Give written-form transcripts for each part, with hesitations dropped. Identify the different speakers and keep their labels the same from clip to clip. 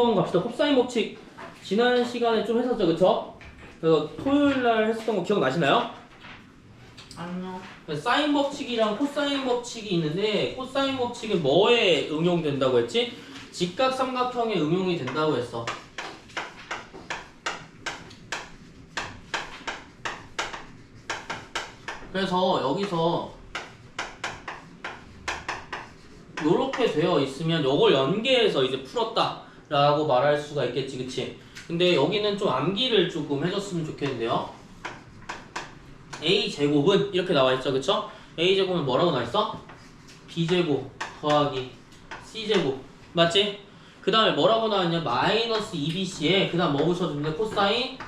Speaker 1: 6번 갑시다. 곱사인 법칙 지난 시간에 좀 했었죠, 그쵸? 그래서 토요일날 했었던 거 기억나시나요?
Speaker 2: 아니요.
Speaker 1: 사인 법칙이랑 코사인 법칙이 있는데 코사인 법칙은 뭐에 응용된다고 했지? 직각삼각형에 응용이 된다고 했어. 그래서 여기서 요렇게 되어 있으면 요걸 연계해서 이제 풀었다 라고 말할 수가 있겠지, 그치? 근데 여기는 좀 암기를 조금 해줬으면 좋겠는데요. a제곱은 이렇게 나와있죠, 그쵸? a제곱은 뭐라고 나와있어? b제곱 더하기 c제곱 맞지? 그 다음에 뭐라고 나왔냐? 마이너스 2bc에 그 다음 뭐 붙여주면 돼? 코사인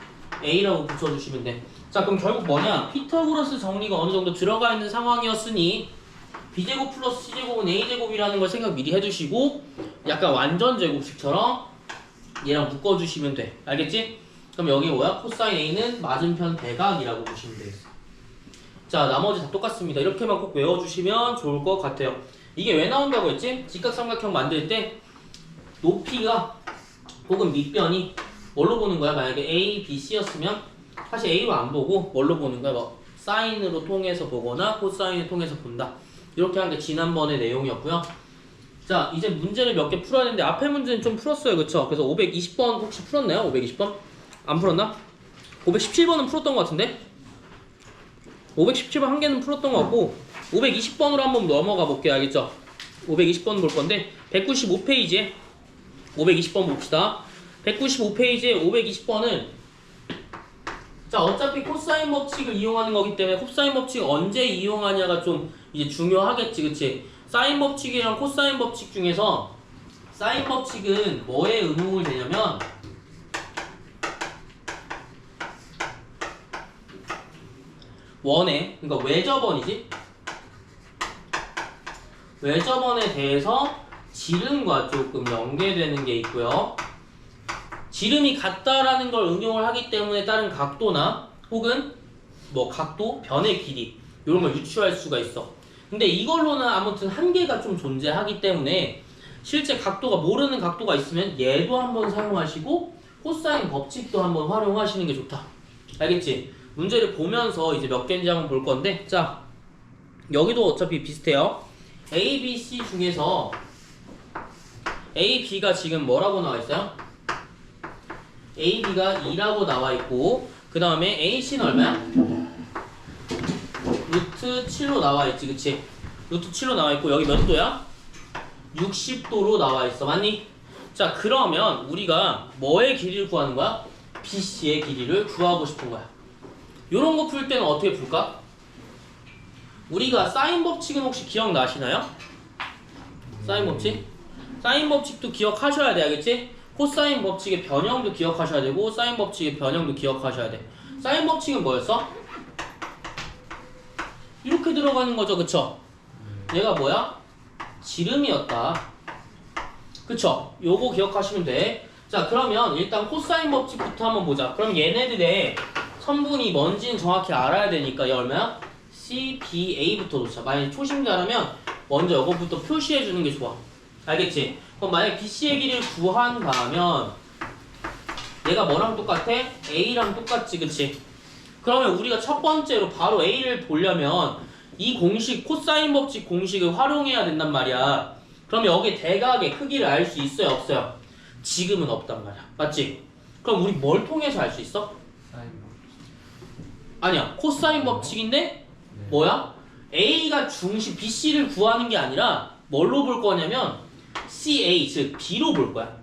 Speaker 1: a라고 붙여주시면 돼. 자, 그럼 결국 뭐냐? 피타고라스 정리가 어느 정도 들어가 있는 상황이었으니 b제곱 플러스 c제곱은 a제곱이라는 걸 생각 미리 해두시고 약간 완전 제곱식처럼 얘랑 묶어주시면 돼. 알겠지? 그럼 여기 뭐야? 코사인 a는 맞은편 대각이라고 보시면 되겠어. 자, 나머지 다 똑같습니다. 이렇게만 꼭 외워주시면 좋을 것 같아요. 이게 왜 나온다고 했지? 직각삼각형 만들 때 높이가 혹은 밑변이 뭘로 보는 거야? 만약에 a, b, c였으면 사실 a로 안 보고 뭘로 보는 거야? 뭐 사인으로 통해서 보거나 코사인을 통해서 본다. 이렇게 한 게 지난번의 내용이었고요. 자, 이제 문제를 몇 개 풀어야 되는데 앞에 문제는 좀 풀었어요, 그쵸? 그래서 520번 혹시 풀었나요? 520번? 안 풀었나? 517번은 풀었던 것 같은데? 517번 한 개는 풀었던 것 같고 520번으로 한번 넘어가 볼게요, 알겠죠? 520번 볼 건데 195페이지에 520번 봅시다. 195페이지에 520번은 자, 어차피 코사인 법칙을 이용하는 거기 때문에 코사인 법칙 언제 이용하냐가 좀 이제 중요하겠지, 그치? 사인 법칙이랑 코사인 법칙 중에서 사인 법칙은 뭐에 응용을 되냐면 원에, 그러니까 외접원이지? 외접원에 대해서 지름과 조금 연계되는 게 있고요. 지름이 같다라는 걸 응용을 하기 때문에 다른 각도나 혹은 뭐 각도, 변의 길이 이런 걸 유추할 수가 있어. 근데 이걸로는 아무튼 한계가 좀 존재하기 때문에 실제 각도가 모르는 각도가 있으면 얘도 한번 사용하시고 코사인 법칙도 한번 활용하시는 게 좋다. 알겠지? 문제를 보면서 이제 몇 개인지 한번 볼 건데 자, 여기도 어차피 비슷해요. A, B, C 중에서 A, B가 지금 뭐라고 나와 있어요? A, B가 2라고 나와 있고 그 다음에 A, C는 얼마야? 루트 7로 나와 있지, 그치? 루트 7로 나와 있고 여기 몇 도야? 60도로 나와 있어, 맞니? 자, 그러면 우리가 뭐의 길이를 구하는 거야? BC의 길이를 구하고 싶은 거야. 요런 거 풀 때는 어떻게 풀까? 우리가 사인 법칙은 혹시 기억나시나요? 사인 법칙? 사인 법칙도 기억하셔야 돼, 알겠지? 코사인 법칙의 변형도 기억하셔야 되고 사인 법칙의 변형도 기억하셔야 돼. 사인 법칙은 뭐였어? 이렇게 들어가는 거죠, 그쵸? 얘가 뭐야? 지름이었다. 그쵸? 요거 기억하시면 돼. 자, 그러면 일단 코사인 법칙부터 한번 보자. 그럼 얘네들의 선분이 뭔지는 정확히 알아야 되니까 얘 얼마야? C, B, A부터 놓자. 만약에 초심자라면 먼저 이거부터 표시해 주는 게 좋아. 알겠지? 그럼 만약에 BC의 길이를 구한다면 얘가 뭐랑 똑같아? A랑 똑같지, 그치? 그러면 우리가 첫 번째로 바로 A를 보려면 이 공식, 코사인 법칙 공식을 활용해야 된단 말이야. 그러면 여기 대각의 크기를 알 수 있어요, 없어요? 지금은 없단 말이야. 맞지? 그럼 우리 뭘 통해서 알 수 있어? 아니야. 코사인 법칙인데 뭐야? A가 중심, BC를 구하는 게 아니라 뭘로 볼 거냐면 CA, 즉 B로 볼 거야.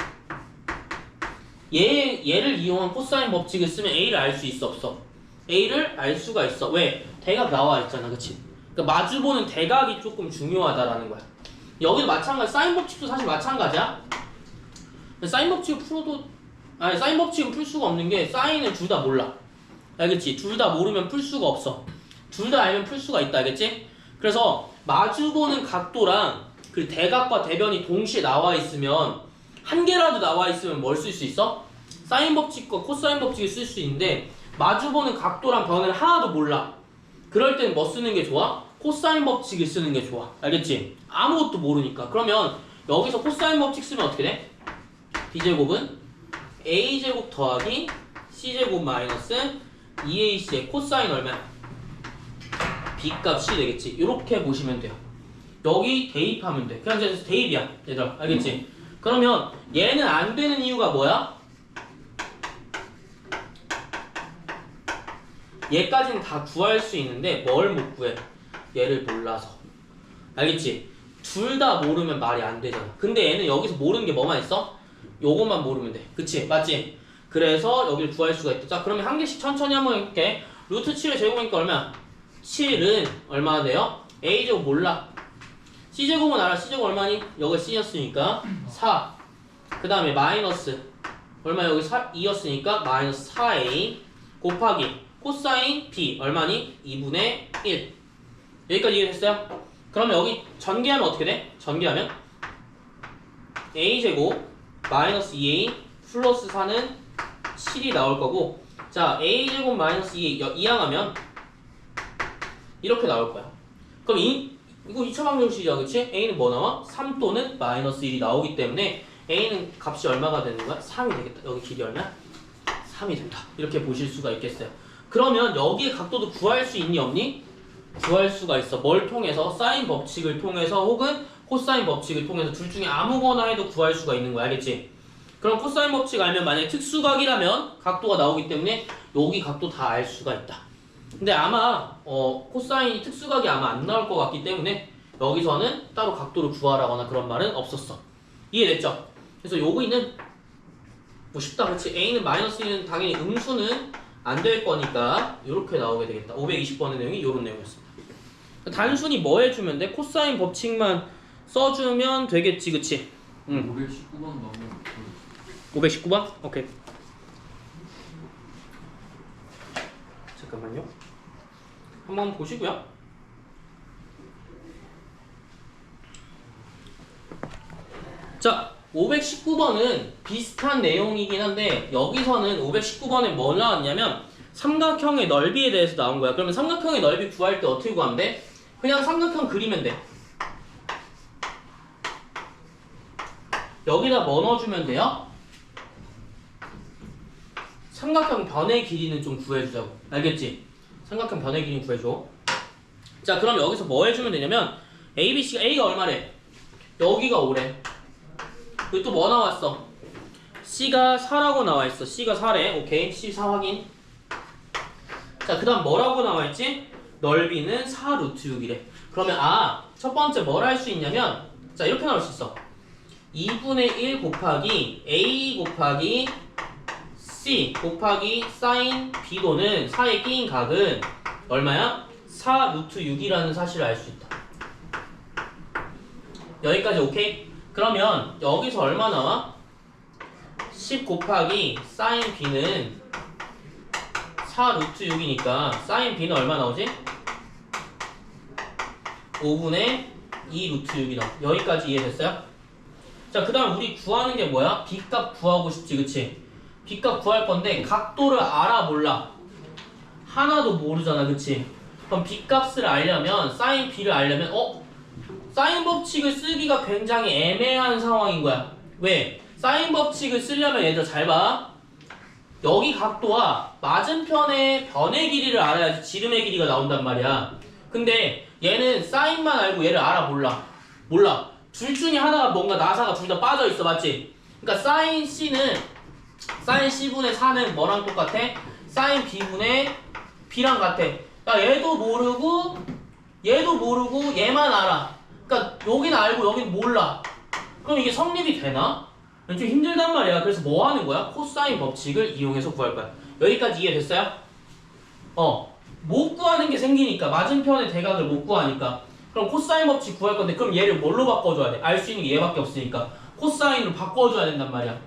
Speaker 1: 얘를 이용한 코사인 법칙을 쓰면 A를 알 수 있어, 없어? A를 알 수가 있어. 왜? 대각 나와 있잖아, 그치? 그러니까 마주보는 대각이 조금 중요하다라는 거야. 여기도 마찬가지, 사인 법칙도 사실 마찬가지야. 사인 법칙을 풀어도, 아니, 사인 법칙은 풀 수가 없는 게 사인을 둘 다 몰라. 알겠지? 둘 다 모르면 풀 수가 없어. 둘 다 알면 풀 수가 있다, 알겠지? 그래서 마주보는 각도랑 그 대각과 대변이 동시에 나와 있으면 한 개라도 나와 있으면 뭘 쓸 수 있어? 사인 법칙과 코사인 법칙을 쓸 수 있는데 마주보는 각도랑 변을 하나도 몰라. 그럴 땐 뭐 쓰는 게 좋아? 코사인 법칙을 쓰는 게 좋아. 알겠지? 아무것도 모르니까. 그러면 여기서 코사인 법칙 쓰면 어떻게 돼? B제곱은 A제곱 더하기 C제곱 마이너스 2AC의 코사인 얼마야? B값이 되겠지. 이렇게 보시면 돼요. 여기 대입하면 돼. 그냥 이제 대입이야. 얘들아 알겠지? 그러면 얘는 안 되는 이유가 뭐야? 얘까지는 다 구할 수 있는데 뭘 못 구해? 얘를 몰라서. 알겠지? 둘 다 모르면 말이 안 되잖아. 근데 얘는 여기서 모르는 게 뭐만 있어? 요것만 모르면 돼. 그치? 맞지? 그래서 여기를 구할 수가 있다. 자, 그러면 한 개씩 천천히 한번 해볼게. 루트 7의 제곱이니까 얼마야? 7은 얼마나 돼요? A제곱 몰라. C제곱은 알아. C제곱 얼마니? 여기 C였으니까 4. 그 다음에 마이너스 얼마 여기 2였으니까 마이너스 4A 곱하기 코사인 B 얼마니? 2분의 1. 여기까지 이해됐어요? 그러면 여기 전개하면 어떻게 돼? 전개하면 A제곱 마이너스 2A 플러스 4는 7이 나올 거고, 자 A제곱 마이너스 2A 이항하면 이렇게 나올 거야. 그럼 이거 2차 방정식이야. 그치? A는 뭐 나와? 3 또는 마이너스 1이 나오기 때문에 A는 값이 얼마가 되는 거야? 3이 되겠다. 여기 길이 얼마야? 3이 된다. 이렇게 보실 수가 있겠어요. 그러면 여기에 각도도 구할 수 있니 없니? 구할 수가 있어. 뭘 통해서? 사인 법칙을 통해서 혹은 코사인 법칙을 통해서 둘 중에 아무거나 해도 구할 수가 있는 거야. 알겠지? 그럼 코사인 법칙 알면 만약에 특수각이라면 각도가 나오기 때문에 여기 각도 다 알 수가 있다. 근데 아마 코사인이 특수각이 아마 안 나올 것 같기 때문에 여기서는 따로 각도를 구하라거나 그런 말은 없었어. 이해됐죠? 그래서 여기는 뭐 쉽다. 그렇지? A는 마이너스 1은 당연히 음수는 안 될 거니까 이렇게 나오게 되겠다. 520번의 내용이 이런 내용이었습니다. 단순히 뭐 해주면 돼? 코사인 법칙만 써주면 되겠지. 그치?
Speaker 3: 519번 너무
Speaker 1: 519번? 오케이. 잠깐만요. 한번 보시고요. 자, 519번은 비슷한 내용이긴 한데 여기서는 519번에 뭐 나왔냐면 삼각형의 넓이에 대해서 나온 거야. 그러면 삼각형의 넓이 구할 때 어떻게 구하면 돼? 그냥 삼각형 그리면 돼. 여기다 뭐 넣어주면 돼요? 삼각형 변의 길이는 좀 구해주자고. 알겠지? 삼각형 변의 길이는 구해줘. 자, 그럼 여기서 뭐 해주면 되냐면 ABC가 A가 얼마래? 여기가 5래. 그리고 또 뭐 나왔어? C가 4라고 나와있어. C가 4래. 오케이. C 4 확인. 자, 그 다음 뭐라고 나와있지? 넓이는 4 루트 6이래. 그러면 첫 번째 뭘 할 수 있냐면 자, 이렇게 나올 수 있어. 2분의 1 곱하기 A 곱하기 C 곱하기 사인 B도는 4에 끼인 각은 얼마야? 4 루트 6이라는 사실을 알 수 있다. 여기까지 오케이? 그러면 여기서 얼마 나와? 10 곱하기 사인 B는 4 루트 6이니까 사인 B는 얼마 나오지? 5분의 2 루트 6이 나와. 여기까지 이해됐어요? 자, 그 다음 우리 구하는 게 뭐야? B값 구하고 싶지, 그치? B값 구할 건데 각도를 알아 몰라? 하나도 모르잖아, 그치? 그럼 B값을 알려면 사인 B를 알려면 사인 법칙을 쓰기가 굉장히 애매한 상황인 거야. 왜? 사인 법칙을 쓰려면 얘들아 잘 봐. 여기 각도와 맞은편의 변의 길이를 알아야지 지름의 길이가 나온단 말이야. 근데 얘는 사인만 알고 얘를 알아 몰라? 몰라. 둘 중에 하나가 뭔가 나사가 둘 다 빠져 있어, 맞지? 그러니까 사인 C분의 4는 뭐랑 똑같아? 사인 B분의 B랑 같아. 그러니까 얘도 모르고 얘만 알아. 그러니까 여기는 알고 여기는 몰라. 그럼 이게 성립이 되나? 좀 힘들단 말이야. 그래서 뭐 하는 거야? 코사인 법칙을 이용해서 구할 거야. 여기까지 이해됐어요? 못 구하는 게 생기니까 맞은편의 대각을 못 구하니까 그럼 코사인 법칙 구할 건데 그럼 얘를 뭘로 바꿔줘야 돼? 알 수 있는 게 얘밖에 없으니까 코사인으로 바꿔줘야 된단 말이야.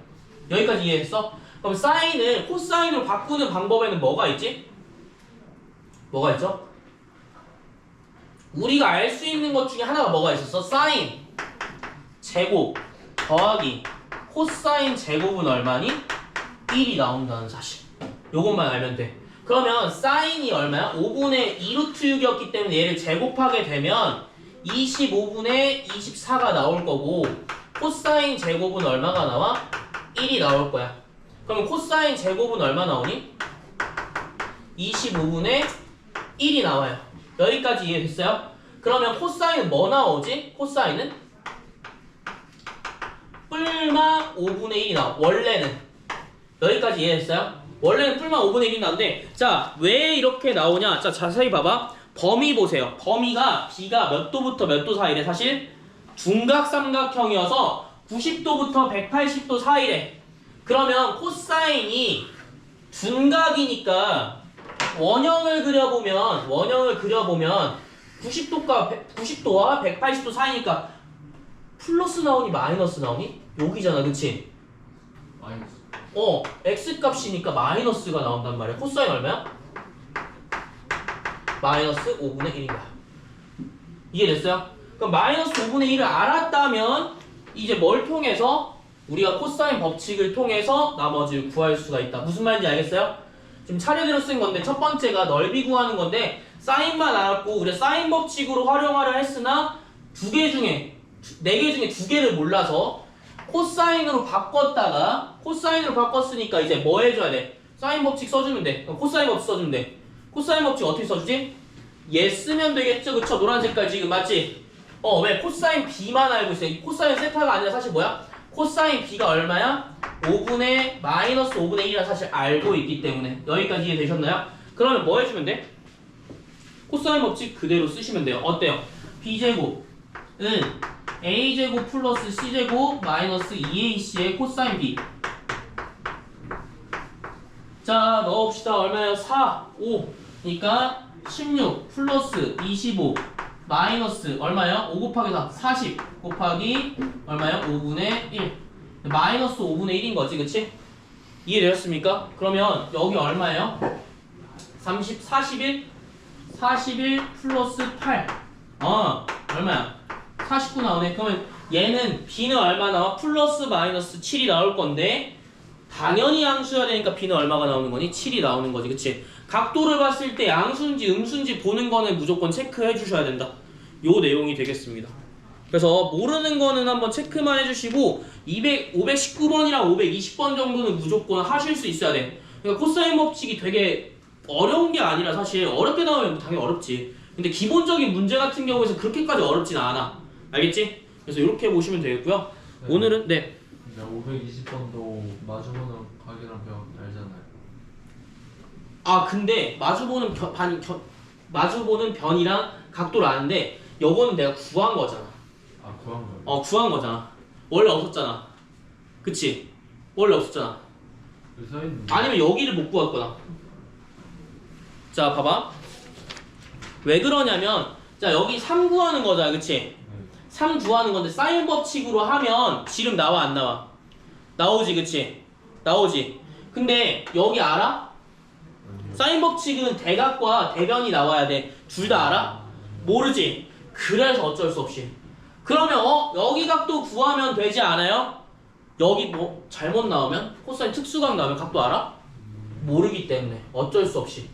Speaker 1: 여기까지 이해했어? 그럼 사인을 코사인으로 바꾸는 방법에는 뭐가 있지? 뭐가 있죠? 우리가 알 수 있는 것 중에 하나가 뭐가 있었어? 사인 제곱 더하기 코사인 제곱은 얼마니? 1이 나온다는 사실. 요것만 알면 돼. 그러면 사인이 얼마야? 5분의 2 루트 6이었기 때문에 얘를 제곱하게 되면 25분의 24가 나올 거고 코사인 제곱은 얼마가 나와? 1이 나올 거야. 그러면 코사인 제곱은 얼마 나오니? 25분의 1이 나와요. 여기까지 이해됐어요? 그러면 코사인은 뭐 나오지? 코사인은 뿔마 5분의 1이 나와. 원래는 여기까지 이해됐어요? 원래는 뿔마 5분의 1이 나오는데 자, 왜 이렇게 나오냐? 자, 자세히 봐봐. 범위 보세요. 범위가 B가 몇 도부터 몇 도 사이래? 사실 중각삼각형이어서 90도부터 180도 사이래. 그러면 코사인이 둔각이니까 원형을 그려보면 90도와 180도 사이니까 플러스 나오니 마이너스 나오니? 여기잖아, 그치?
Speaker 3: 마이너스.
Speaker 1: X값이니까 마이너스가 나온단 말이야. 코사인 얼마야? 마이너스 5분의 1인 거야. 이해됐어요? 그럼 마이너스 5분의 1을 알았다면 이제 뭘 통해서? 우리가 코사인 법칙을 통해서 나머지를 구할 수가 있다. 무슨 말인지 알겠어요? 지금 차례대로 쓴 건데 첫 번째가 넓이 구하는 건데 사인만 알았고 우리가 사인 법칙으로 활용하려 했으나 네 개 중에 두 개를 몰라서 코사인으로 바꿨으니까 이제 뭐 해줘야 돼? 사인 법칙 써주면 돼. 그럼 코사인 법칙 써주면 돼. 코사인 법칙 어떻게 써주지? 얘 쓰면 되겠죠? 그쵸? 노란 색깔 지금 맞지? 왜? 코사인 B만 알고 있어. 이 코사인 세타가 아니라 사실 뭐야? 코사인 B가 얼마야? 5분의 마이너스 5분의 1이라 사실 알고 있기 때문에 여기까지 이해되셨나요? 그러면 뭐 해주면 돼? 코사인 법칙 그대로 쓰시면 돼요. 어때요? B제곱은 A제곱 플러스 C제곱 마이너스 2AC의 코사인 B. 자, 넣어봅시다. 얼마예요? 4, 5. 그러니까 16 플러스 25 마이너스 얼마예요? 5 곱하기 4, 40 곱하기 얼마예요? 5분의 1. 마이너스 5분의 1인 거지, 그치? 이해되셨습니까? 그러면 여기 얼마예요? 41 플러스 8. 얼마야? 49 나오네. 그러면 얘는 B는 얼마 나와? 플러스 마이너스 7이 나올 건데 당연히 양수여야 되니까 B는 얼마가 나오는 거니? 7이 나오는 거지, 그치? 각도를 봤을 때 양수인지 음수인지 보는 거는 무조건 체크해 주셔야 된다. 요 내용이 되겠습니다. 그래서 모르는 거는 한번 체크만 해주시고 519번이랑 520번 정도는 무조건 하실 수 있어야 돼. 그러니까 코사인 법칙이 되게 어려운 게 아니라 사실 어렵게 나오면 당연히 어렵지. 근데 기본적인 문제 같은 경우에서 그렇게까지 어렵진 않아. 알겠지? 그래서 이렇게 보시면 되겠고요.
Speaker 3: 네.
Speaker 1: 오늘은 네.
Speaker 3: 근데 520번도 마주보는 각이랑 벽 알잖아요.
Speaker 1: 근데 마주보는 변이랑 각도를 아는데 요거는 내가 구한 거잖아.
Speaker 3: 아, 구한 거예요?
Speaker 1: 구한 거잖아. 원래 없었잖아. 그치? 원래 없었잖아.
Speaker 3: 여기 써있는데.
Speaker 1: 아니면 여기를 못 구했거나. 자, 봐봐. 왜 그러냐면 자, 여기 3 구하는 거잖아. 그치?
Speaker 3: 네.
Speaker 1: 3 구하는 건데 사인 법칙으로 하면 지름 나와 안 나와? 나오지, 그치? 나오지. 근데 여기 알아?
Speaker 3: 아니요.
Speaker 1: 사인 법칙은 대각과 대변이 나와야 돼. 둘 다 알아? 모르지? 그래서 어쩔 수 없이. 그러면 여기 각도 구하면 되지 않아요? 여기 뭐 잘못 나오면? 코사인 특수각 나오면 각도 알아? 모르기 때문에 어쩔 수 없이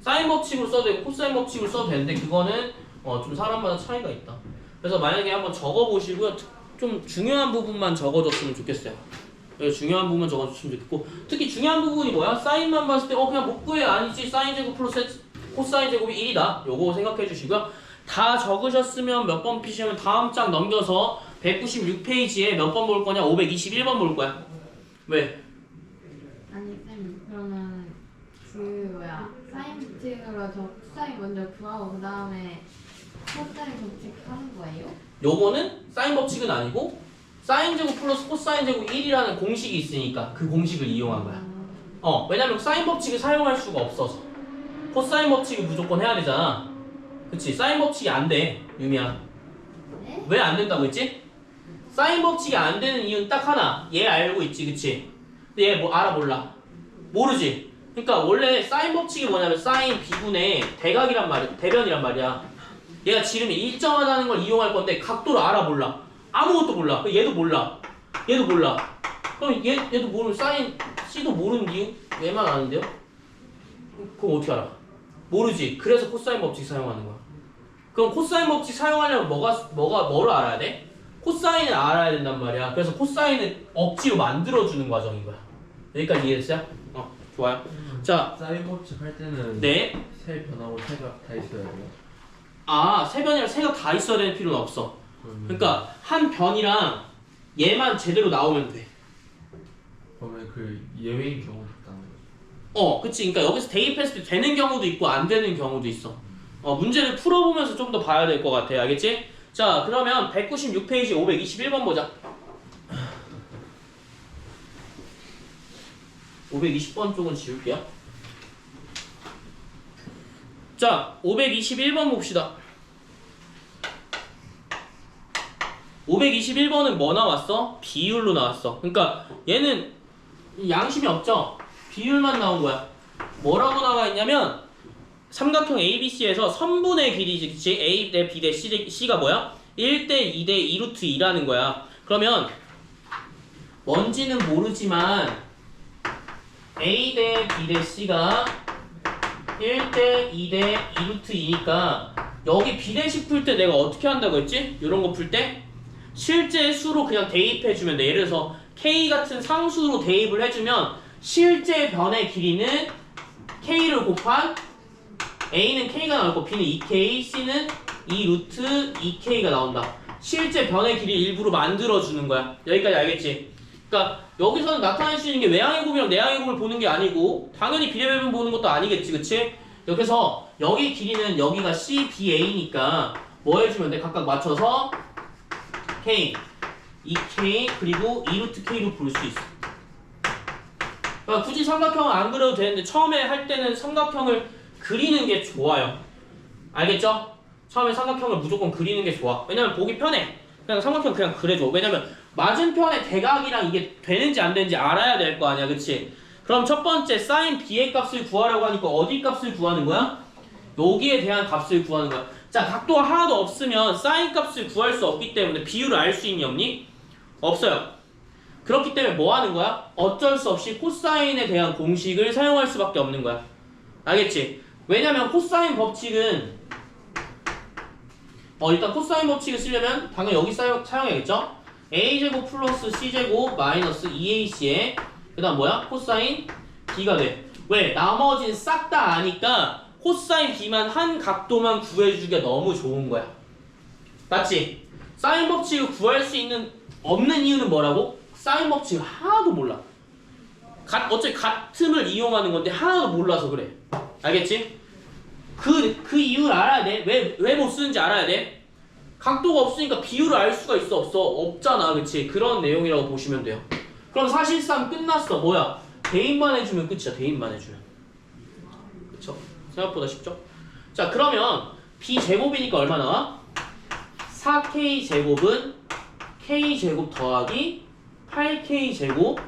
Speaker 1: 사인 법칙으로 써도 되고 코사인 법칙으로 써도 되는데 그거는 좀 사람마다 차이가 있다. 그래서 만약에 한번 적어보시고요. 좀 중요한 부분만 적어줬으면 좋겠어요. 중요한 부분 적어줬으면 좋겠고 특히 중요한 부분이 뭐야? 사인만 봤을 때 그냥 못 구해. 아니지. 사인 제곱 플러스 코사인 제곱이 1이다. 요거 생각해 주시고요. 다 적으셨으면 몇 번 피시면 다음 장 넘겨서 196페이지에 몇 번 볼 거냐? 521번 볼 거야. 왜?
Speaker 2: 아니 쌤 그러면 사인 법칙으로 저 코사인 먼저 구하고 그 다음에 코사인 법칙 하는 거예요?
Speaker 1: 요거는 사인 법칙은 아니고 사인 제곱 플러스 코사인 제곱 1이라는 공식이 있으니까 그 공식을 이용한 거야. 왜냐면 사인 법칙을 사용할 수가 없어서 코사인 법칙을 무조건 해야 되잖아. 그치? 사인 법칙이 안 돼, 유미야.
Speaker 2: 네?
Speaker 1: 왜 안 된다고 했지? 사인 법칙이 안 되는 이유는 딱 하나. 얘 알고 있지, 그치? 근데 얘 뭐 알아 몰라? 모르지? 그러니까 원래 사인 법칙이 뭐냐면 사인 B분의 대변이란 말이야. 얘가 지름이 일정하다는 걸 이용할 건데 각도를 알아 몰라? 아무것도 몰라. 얘도 몰라. 얘도 몰라. 그럼 얘도 모르는 사인 C도 모르는 이유? 얘만 아는데요? 그럼 어떻게 알아? 모르지. 그래서 코사인 법칙 사용하는 거야. 그럼 코사인 법칙 사용하려면 뭐를 알아야 돼? 코사인을 알아야 된단 말이야. 그래서 코사인을 억지로 만들어주는 과정인 거야. 여기까지 이해됐어요? 좋아요. 자,
Speaker 3: 사인 법칙 할 때는
Speaker 1: 네.
Speaker 3: 세 변하고 세가 다 있어야 돼요.
Speaker 1: 세 변이랑 세가 다 있어야 되는 필요는 없어. 그러니까 한 변이랑 얘만 제대로 나오면 돼.
Speaker 3: 그러면 그 예외인 경우도 있다는 거죠.
Speaker 1: 그치. 그러니까 여기서 대입했을 때 되는 경우도 있고 안 되는 경우도 있어. 문제를 풀어보면서 좀 더 봐야 될 것 같아. 알겠지? 자, 그러면 196페이지 521번 보자. 520번 쪽은 지울게요. 자, 521번 봅시다. 521번은 뭐 나왔어? 비율로 나왔어. 그러니까 얘는 양심이 없죠? 비율만 나온 거야. 뭐라고 나와 있냐면 삼각형 ABC에서 선분의 길이지, 그치? A 대 B 대 C가 뭐야? 1대 2대 2루트 2라는 거야. 그러면 뭔지는 모르지만 A 대 B 대 C가 1대 2대 2루트 2니까 여기 비례식 풀 때 내가 어떻게 한다고 했지? 이런 거 풀 때 실제 수로 그냥 대입해주면 돼. 예를 들어서 K 같은 상수로 대입을 해주면 실제 변의 길이는 K를 곱한 A는 K가 나올 거, B는 2K, C는 2루트 2K가 나온다. 실제 변의 길이 일부러 만들어주는 거야. 여기까지 알겠지? 그러니까 여기서는 나타낼 수 있는 게 외항의 곱이랑 내항의 곱을 보는 게 아니고 당연히 비례배분 보는 것도 아니겠지, 그치? 여기서 여기 길이는 여기가 C, B, A니까 뭐 해주면 돼? 각각 맞춰서 K, 2K 그리고 2루트 K로 볼 수 있어. 그러니까 굳이 삼각형을 안 그려도 되는데 처음에 할 때는 삼각형을 그리는 게 좋아요. 알겠죠? 처음에 삼각형을 무조건 그리는 게 좋아. 왜냐면 보기 편해. 그냥 삼각형 그냥 그려줘. 왜냐면 맞은편의 대각이랑 이게 되는지 안 되는지 알아야 될 거 아니야, 그치? 그럼 첫 번째 사인 B의 값을 구하라고 하니까 어디 값을 구하는 거야? 여기에 대한 값을 구하는 거야. 자, 각도가 하나도 없으면 사인 값을 구할 수 없기 때문에 비율을 알 수 있니 없니? 없어요. 그렇기 때문에 뭐 하는 거야? 어쩔 수 없이 코사인에 대한 공식을 사용할 수밖에 없는 거야. 알겠지? 왜냐면 코사인 법칙은 일단 코사인 법칙을 쓰려면 당연히 여기 사용해야겠죠? a제곱 플러스 c제곱 마이너스 2ac에 그 다음 뭐야? 코사인 b가 돼. 왜? 나머지는 싹 다 아니까 코사인 b만 한 각도만 구해주기가 너무 좋은 거야. 맞지? 사인 법칙을 구할 수 없는 이유는 뭐라고? 사인 법칙을 하나도 몰라. 어차피 같음을 이용하는 건데 하나도 몰라서 그래. 알겠지? 그 이유를 알아야 돼. 왜 못 쓰는지 알아야 돼. 각도가 없으니까 비율을 알 수가 있어, 없어? 없잖아, 그치? 그런 내용이라고 보시면 돼요. 그럼 사실상 끝났어. 뭐야? 대입만 해주면 끝이야. 대입만 해주면. 그쵸? 생각보다 쉽죠? 자, 그러면 b제곱이니까 얼마 나와? 4k제곱은 k제곱 더하기 8k제곱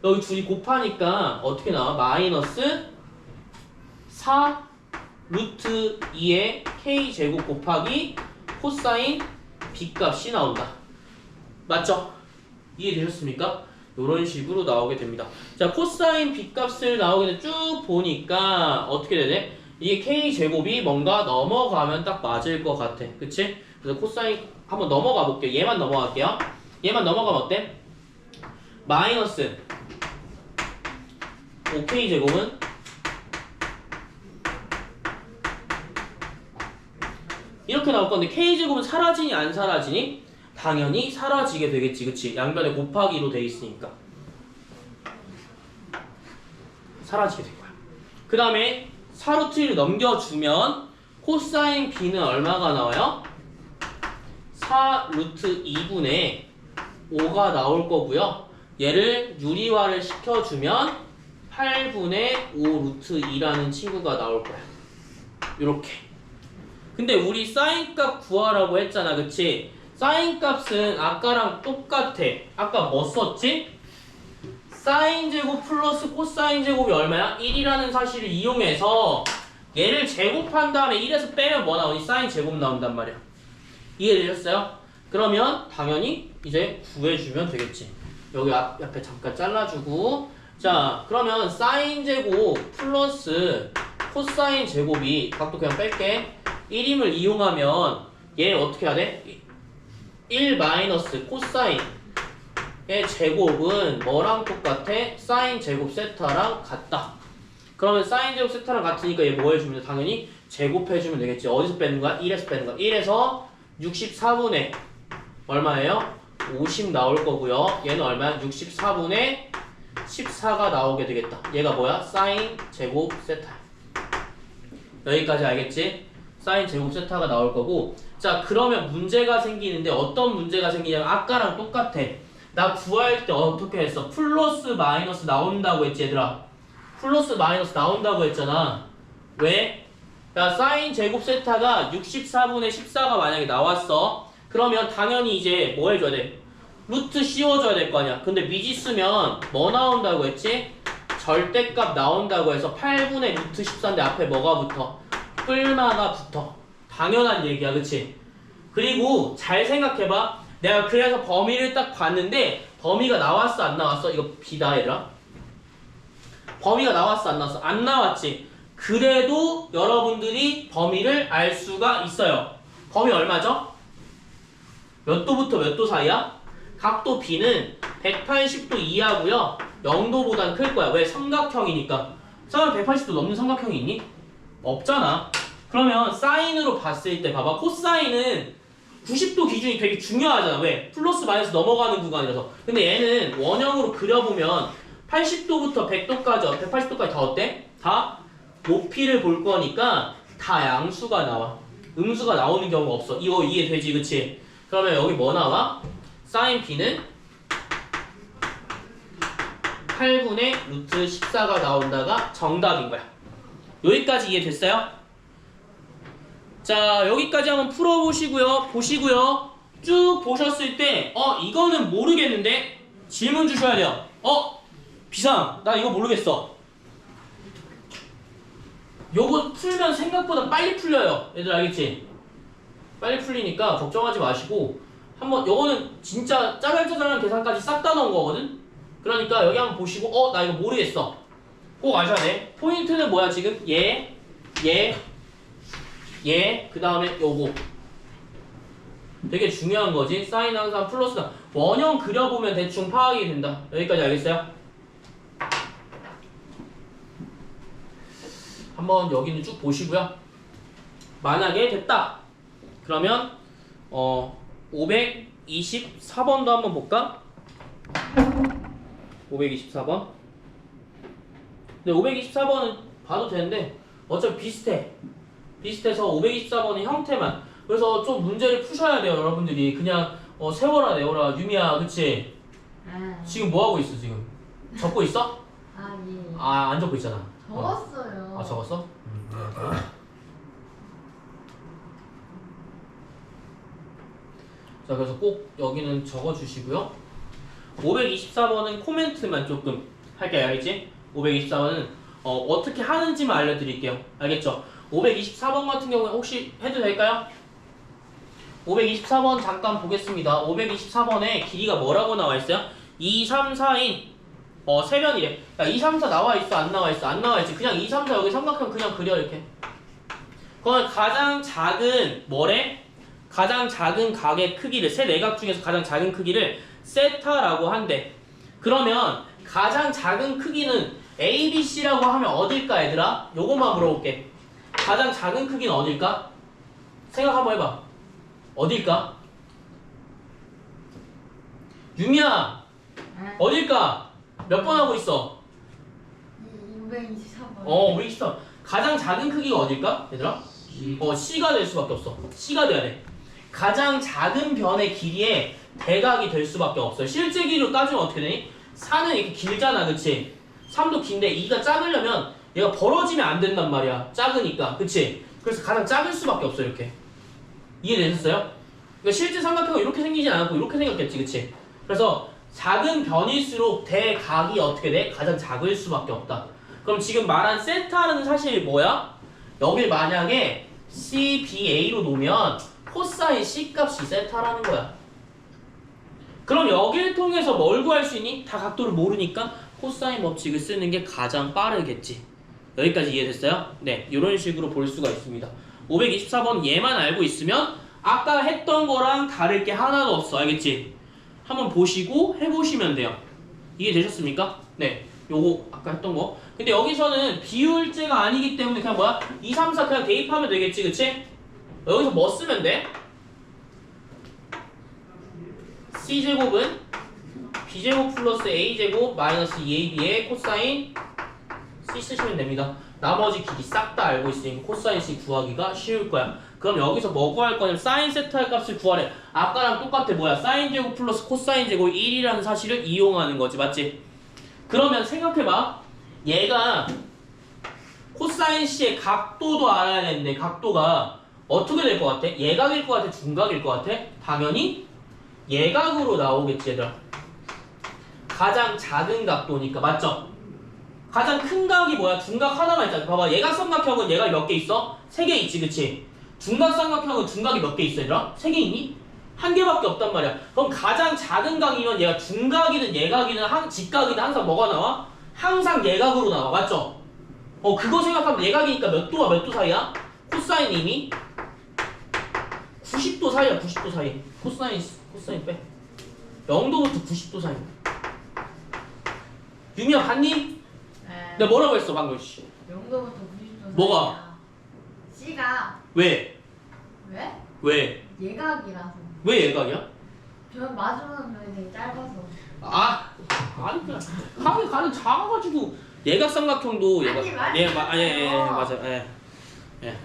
Speaker 1: 여기 둘이 곱하니까 어떻게 나와? 마이너스 4 루트 2의 k제곱 곱하기 코사인 b값이 나온다. 맞죠? 이해되셨습니까? 이런 식으로 나오게 됩니다. 자, 코사인 b값을 나오게 쭉 보니까 어떻게 되네? 이게 k제곱이 뭔가 넘어가면 딱 맞을 것 같아. 그치? 그래서 코사인 한번 넘어가 볼게요. 얘만 넘어갈게요. 얘만 넘어가면 어때? 마이너스 5k제곱은 이렇게 나올 건데 k제곱은 사라지니 안 사라지니? 당연히 사라지게 되겠지, 그치? 양변에 곱하기로 돼 있으니까 사라지게 될 거야. 그 다음에 4루트 1을 넘겨주면 코사인 b는 얼마가 나와요? 4루트 2분의 5가 나올 거고요. 얘를 유리화를 시켜주면 8분의 5 루트 2라는 친구가 나올 거야. 요렇게. 근데 우리 사인 값 구하라고 했잖아, 그치? 사인 값은 아까랑 똑같아. 아까 뭐 썼지? 사인 제곱 플러스 코사인 제곱이 얼마야? 1이라는 사실을 이용해서 얘를 제곱한 다음에 1에서 빼면 뭐 나오니? 사인 제곱 나온단 말이야. 이해되셨어요? 그러면 당연히 이제 구해주면 되겠지. 여기 앞에 잠깐 잘라주고, 자, 그러면 사인 제곱 플러스 코사인 제곱이 각도 그냥 뺄게. 1임을 이용하면 얘 어떻게 해야 돼? 1 마이너스 코사인의 제곱은 뭐랑 똑같아? 사인 제곱 세타랑 같다. 그러면 사인 제곱 세타랑 같으니까 얘 뭐 해주면 돼? 당연히 제곱해주면 되겠지. 어디서 빼는 거야? 1에서 빼는 거야. 1에서 64분의 얼마예요? 50 나올 거고요. 얘는 얼마야? 64분의 14가 나오게 되겠다. 얘가 뭐야? 사인 제곱 세타. 여기까지 알겠지? 사인 제곱 세타가 나올 거고. 자, 그러면 문제가 생기는데 어떤 문제가 생기냐면 아까랑 똑같아. 나 구할 때 어떻게 했어? 플러스 마이너스 나온다고 했지 얘들아. 플러스 마이너스 나온다고 했잖아. 왜? 야, 사인 제곱 세타가 64분의 14가 만약에 나왔어. 그러면 당연히 이제 뭐 해줘야 돼? 루트 씌워줘야 될 거 아니야. 근데 미지수면 뭐 나온다고 했지? 절대값 나온다고 해서 8분의 루트 14인데 앞에 뭐가 붙어? 뿔마가 붙어. 당연한 얘기야, 그치? 그리고 잘 생각해봐. 내가 그래서 범위를 딱 봤는데 범위가 나왔어 안 나왔어? 이거 B다 얘들아. 범위가 나왔어 안 나왔어? 안 나왔지. 그래도 여러분들이 범위를 알 수가 있어요. 범위 얼마죠? 몇 도부터 몇 도 사이야? 각도 B는 180도 이하고요. 0도보단 클 거야. 왜? 삼각형이니까. 180도 넘는 삼각형이 있니? 없잖아. 그러면 사인으로 봤을 때 봐봐. 코사인은 90도 기준이 되게 중요하잖아. 왜? 플러스 마이너스 넘어가는 구간이라서. 근데 얘는 원형으로 그려보면 80도부터 100도까지, 180도까지 다 어때? 다 높이를 볼 거니까 다 양수가 나와. 음수가 나오는 경우가 없어. 이거 이해되지, 그치? 그러면 여기 뭐 나와? 사인 B는 8분의 루트 14가 나온다가 정답인 거야. 여기까지 이해됐어요? 자, 여기까지 한번 풀어보시고요. 보시고요. 쭉 보셨을 때 이거는 모르겠는데 질문 주셔야 돼요. 비상, 나 이거 모르겠어. 요거 풀면 생각보다 빨리 풀려요. 얘들 알겠지? 빨리 풀리니까 걱정하지 마시고 한번 요거는 진짜 짜잘짜잘한 계산까지 싹 다 넣은 거거든? 그러니까 여기 한번 보시고 나 이거 모르겠어. 꼭 아셔야 돼. 포인트는 뭐야 지금? 얘, 그 다음에 요거. 되게 중요한 거지. 사인 항상 플러스다. 원형 그려보면 대충 파악이 된다. 여기까지 알겠어요? 한번 여기는 쭉 보시고요. 만약에 됐다. 그러면 524번도 한번 볼까? 524번. 근데 524번은 봐도 되는데 어차피 비슷해서 524번의 형태만. 그래서 좀 문제를 푸셔야 돼요, 여러분들이. 그냥 세워라 내워라. 유미야, 그치? 지금 뭐 하고 있어 지금? 적고 있어?
Speaker 2: 예.
Speaker 1: 안 적고 있잖아.
Speaker 2: 적었어요.
Speaker 1: 적었어? 자, 그래서 꼭 여기는 적어주시고요. 524번은 코멘트만 조금 할게요. 알겠지? 524번은 어떻게 하는지만 알려드릴게요. 알겠죠? 524번 같은 경우에 혹시 해도 될까요? 524번 잠깐 보겠습니다. 524번에 길이가 뭐라고 나와 있어요? 2, 3, 4인 세 변이래. 야, 2, 3, 4 나와 있어? 안 나와 있어? 안 나와 있지. 그냥 2, 3, 4 여기 삼각형 그냥 그려 이렇게. 그러면 가장 작은 뭐래? 가장 작은 각의 크기를 세 내각 중에서 가장 작은 크기를 세타라고 한대. 그러면 가장 작은 크기는 A, B, C라고 하면 어딜까 얘들아? 요것만 물어볼게. 가장 작은 크기는 어딜까? 생각 한번 해봐. 어딜까? 유미야 어딜까? 몇 번 하고 있어?
Speaker 2: 524번.
Speaker 1: 524. 가장 작은 크기가 어딜까? 얘들아? C가 될 수밖에 없어. C가 돼야 돼. 가장 작은 변의 길이에 대각이 될 수밖에 없어요. 실제 길이로 따지면 어떻게 되니? 4는 이렇게 길잖아, 그치? 3도 긴데 2가 작으려면 얘가 벌어지면 안 된단 말이야. 작으니까, 그치? 그래서 가장 작을 수밖에 없어, 이렇게. 이해되셨어요? 그러니까 실제 삼각형은 이렇게 생기진 않고 이렇게 생겼겠지, 그치? 그래서 작은 변일수록 대각이 어떻게 돼? 가장 작을 수밖에 없다. 그럼 지금 말한 세타는 사실 뭐야? 여길 만약에 CBA로 놓으면 코사인 C값이 세타라는 거야. 그럼 여기를 통해서 뭘 구할 수 있니? 다 각도를 모르니까 코사인 법칙을 쓰는 게 가장 빠르겠지. 여기까지 이해됐어요? 네, 이런 식으로 볼 수가 있습니다. 524번 얘만 알고 있으면 아까 했던 거랑 다를 게 하나도 없어. 알겠지? 한번 보시고 해보시면 돼요. 이해되셨습니까? 네. 요거 아까 했던 거. 근데 여기서는 비율제가 아니기 때문에 그냥 뭐야? 2, 3, 4 그냥 대입하면 되겠지. 그치? 여기서 뭐 쓰면 돼? C제곱은 B제곱 플러스 A제곱 마이너스 2AB의 코사인 C 쓰시면 됩니다. 나머지 길이 싹 다 알고 있으니까 코사인 C 구하기가 쉬울 거야. 그럼 여기서 뭐 구할 거냐면 사인 세타의 값을 구하래. 아까랑 똑같아. 뭐야? 사인 제곱 플러스 코사인 제곱 1이라는 사실을 이용하는 거지. 맞지? 그러면 생각해봐. 얘가 코사인 C의 각도도 알아야 되는데 각도가 어떻게 될 것 같아? 예각일 것 같아? 중각일 것 같아? 당연히 예각으로 나오겠지 얘들아. 가장 작은 각도니까. 맞죠? 가장 큰 각이 뭐야? 중각 하나만 있잖아. 봐봐. 예각삼각형은 얘가 몇 개 있어? 3개 있지. 그치? 중각삼각형은 중각이 몇 개 있어 얘들아? 3개 있니? 한 개밖에 없단 말이야. 그럼 가장 작은 각이면 얘가 중각이든 예각이든 직각이든 항상 뭐가 나와? 항상 예각으로 나와. 맞죠? 그거 생각하면 예각이니까 몇 도와 몇 도 사이야? 코사인 이미 90도 사이야. 90도 사이. 코사인 빼. 0도부터 90도 사이. 유미야 봤니?
Speaker 2: 네.
Speaker 1: 내가 뭐라고 했어 방금? 씨.
Speaker 2: 0도부터 90도.
Speaker 1: 뭐가?
Speaker 2: C가
Speaker 1: 왜?
Speaker 2: 왜?
Speaker 1: 왜?
Speaker 2: 예각이라서.
Speaker 1: 왜 예각이야?
Speaker 2: 저는 마주보는 면이 되게 짧아서.
Speaker 1: 아니 그냥 각이 가는 작아가지고 예각삼각형도
Speaker 2: 아니,
Speaker 1: 맞아요. 예.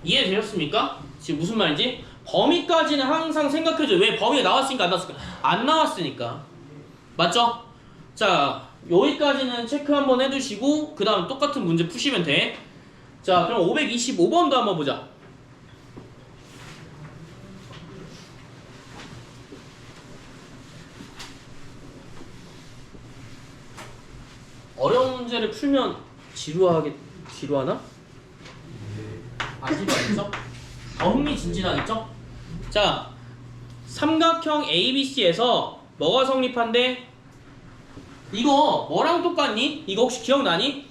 Speaker 1: 이해되셨습니까? 지금 무슨 말인지? 범위까지는 항상 생각해줘. 왜 범위가 나왔으니까 안 나왔을까? 안 나왔으니까. 맞죠? 자, 여기까지는 체크 한번 해두시고 그 다음 똑같은 문제 푸시면 돼. 자, 그럼 525번도 한번 보자. 어려운 문제를 풀면 지루하나? 안 지루하겠죠? 더 흥미진진하겠죠? 자, 삼각형 ABC에서 뭐가 성립한대? 이거 뭐랑 똑같니? 이거 혹시 기억나니?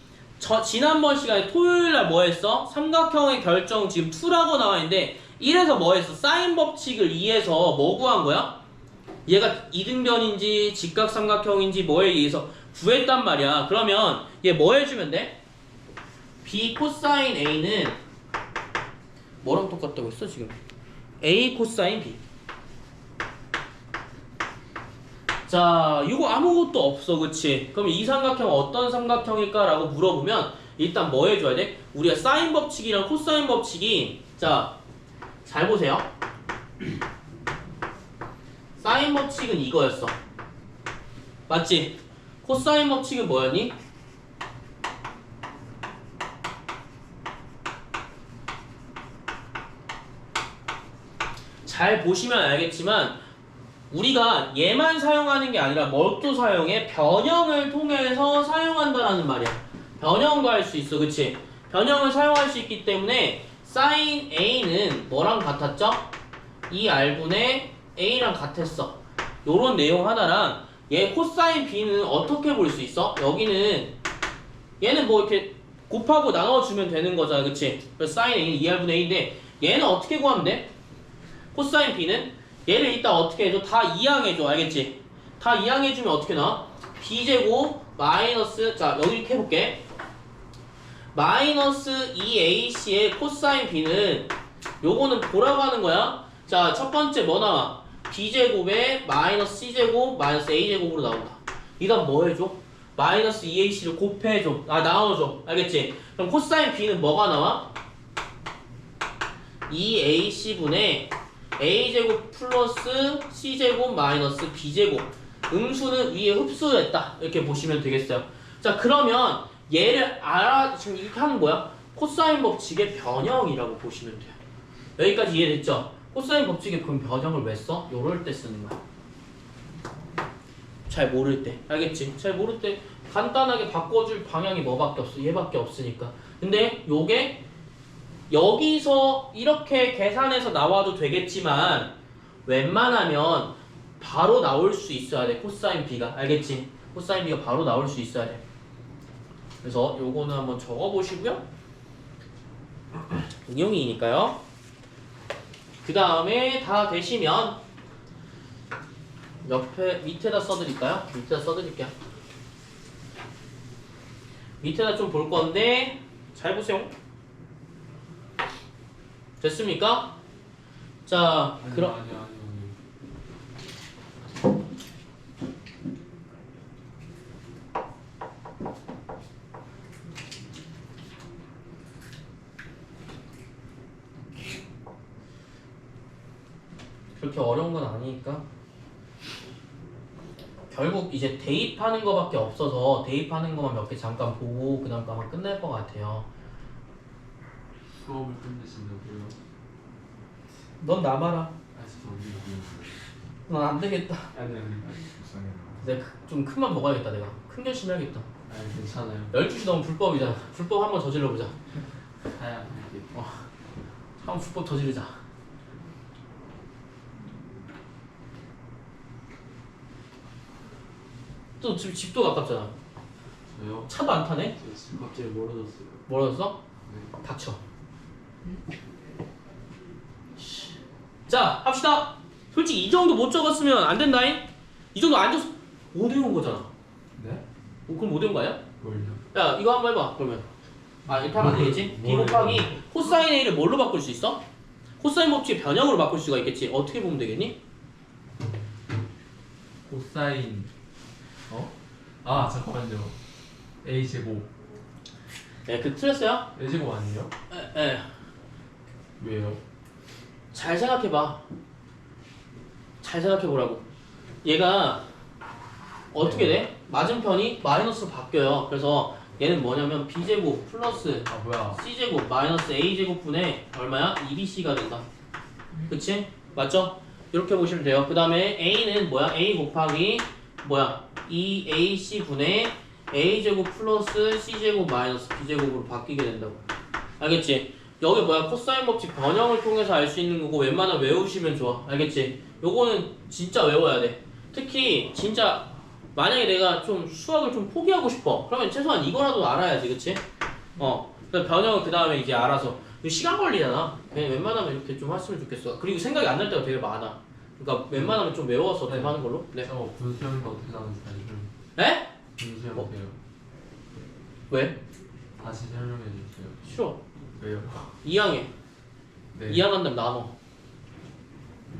Speaker 1: 지난번 시간에 토요일날 뭐 했어? 삼각형의 결정 지금 2라고 나와있는데 1에서 뭐 했어? 사인 법칙을 2에서 뭐 구한 거야? 얘가 이등변인지 직각삼각형인지 뭐에 의해서 구했단 말이야. 그러면 얘 뭐 해주면 돼? B 코사인 A는 뭐랑 똑같다고 했어 지금? A 코사인 B. 자, 이거 아무것도 없어. 그치? 그럼 이 삼각형은 어떤 삼각형일까? 라고 물어보면 일단 뭐 해줘야 돼? 우리가 사인 법칙이랑 코사인 법칙이 자, 잘 보세요. 사인 법칙은 이거였어. 맞지? 코사인 법칙은 뭐였니? 잘 보시면 알겠지만 우리가 얘만 사용하는 게 아니라 뭘 또 사용해? 변형을 통해서 사용한다라는 말이야. 변형도 할 수 있어. 그치? 변형을 사용할 수 있기 때문에 sin A는 뭐랑 같았죠? 2R분의 A랑 같았어. 요런 내용 하나랑 얘 코사인 B는 어떻게 볼 수 있어? 여기는 얘는 뭐 이렇게 곱하고 나눠주면 되는 거잖아. 그치? 그래서 sin A는 2R분의 A인데 얘는 어떻게 구하면 돼? 코사인 B는 얘를 이따 어떻게 해줘? 다 이항해줘. 알겠지? 다 이항해주면 어떻게 나와? B제곱 마이너스 자 여기 이렇게 해볼게. 마이너스 2AC의 코사인 B는 요거는 보라고 하는 거야. 자, 첫 번째 뭐 나와? B제곱에 마이너스 C제곱 마이너스 A제곱으로 나온다. 이 다음 뭐 해줘? 마이너스 2AC를 곱해줘. 나눠줘. 알겠지? 그럼 코사인 B는 뭐가 나와? 2AC분의 A제곱 플러스 C제곱 마이너스 B제곱. 음수는 위에 흡수됐다. 이렇게 보시면 되겠어요. 자, 그러면 얘를 지금 이렇게 하는 거야? 코사인 법칙의 변형이라고 보시면 돼요. 여기까지 이해됐죠? 코사인 법칙의 변형을 왜 써? 요럴 때 쓰는 거야. 잘 모를 때. 알겠지? 잘 모를 때 간단하게 바꿔줄 방향이 뭐밖에 없어? 얘밖에 없으니까. 근데 요게 여기서 이렇게 계산해서 나와도 되겠지만 웬만하면 바로 나올 수 있어야 돼. 코사인 B가. 알겠지? 코사인 B가 바로 나올 수 있어야 돼. 그래서 요거는 한번 적어보시고요. 응용이니까요. 그 다음에 다 되시면 옆에 밑에다 써드릴까요? 밑에다 써드릴게요. 밑에다 좀 볼 건데 잘 보세요. 됐습니까? 자,
Speaker 3: 아니
Speaker 1: 그럼
Speaker 3: 아니.
Speaker 1: 그렇게 어려운 건 아니니까. 결국 이제 대입하는 거밖에 없어서 대입하는 것만 몇 개 잠깐 보고 그 다음 거 아마 끝날 것 같아요.
Speaker 3: 수업을 끝내신다고요?
Speaker 1: 넌 남아라.
Speaker 3: 아직 없는
Speaker 1: 넌 안 되겠다.
Speaker 3: 아니
Speaker 1: 내가 좀 큰맘 먹어야겠다. 내가 큰 결심 해야겠다.
Speaker 3: 아니 괜찮아요.
Speaker 1: 12시 너무 불법이잖아. 불법 한번 저질러보자.
Speaker 3: 하얀
Speaker 1: 한번 불법 저지르자. 또 집도 가깝잖아.
Speaker 3: 저요?
Speaker 1: 차도 안 타네?
Speaker 3: 저 지금 갑자기 멀어졌어요.
Speaker 1: 멀어졌어?
Speaker 3: 네.
Speaker 1: 닥쳐. 자, 합시다. 솔직히 이 정도 못 적었으면 안 된다잉? 이 정도 안 적었으면 5대 온 거잖아.
Speaker 3: 네?
Speaker 1: 그럼 5대 온 거 아니야?
Speaker 3: 뭘요?
Speaker 1: 야, 이거 한번 해봐. 그러면. 아, 이렇게 하면 안 되겠지? B 곱하기 코사인 A를 뭘로 바꿀 수 있어? 코사인 법칙의 변형으로 바꿀 수가 있겠지? 어떻게 보면 되겠니?
Speaker 3: 코사인 아 잠깐만요. A 제곱
Speaker 1: 네, 그 틀렸어요?
Speaker 3: A 제곱 아니에요?
Speaker 1: 에.
Speaker 3: 왜요?
Speaker 1: 잘 생각해봐. 잘 생각해보라고. 얘가 어떻게 돼? 맞은편이 마이너스로 바뀌어요. 그래서 얘는 뭐냐면 b제곱 플러스
Speaker 3: 아 뭐야?
Speaker 1: c제곱 마이너스 a제곱분의 얼마야? 2bc가 된다. 그치? 맞죠? 이렇게 보시면 돼요. 그 다음에 a는 뭐야? a 곱하기 뭐야? 2ac분의 a제곱 플러스 c제곱 마이너스 b제곱으로 바뀌게 된다고. 알겠지? 여기 뭐야? 코사인 법칙 변형을 통해서 알 수 있는 거고 웬만하면 외우시면 좋아. 알겠지? 요거는 진짜 외워야 돼. 특히 진짜 만약에 내가 좀 수학을 좀 포기하고 싶어. 그러면 최소한 이거라도 알아야지. 그치? 그래서 변형을 그 다음에 이제 알아서. 이거 시간 걸리잖아. 그냥 웬만하면 이렇게 좀 했으면 좋겠어. 그리고 생각이 안 날 때가 되게 많아. 그러니까 웬만하면 좀 외워서 좀
Speaker 3: 네.
Speaker 1: 하는 걸로. 네.
Speaker 3: 저 분수형인 거 어떻게 나오는지 알려줘요.
Speaker 1: 에?
Speaker 3: 분수형
Speaker 1: 뭐?
Speaker 3: 돼요.
Speaker 1: 왜?
Speaker 3: 다시 설명해 주세요.
Speaker 1: 싫어.
Speaker 3: 왜요?
Speaker 1: 2항에.
Speaker 3: 네.
Speaker 1: 2항 한 다음 나눠.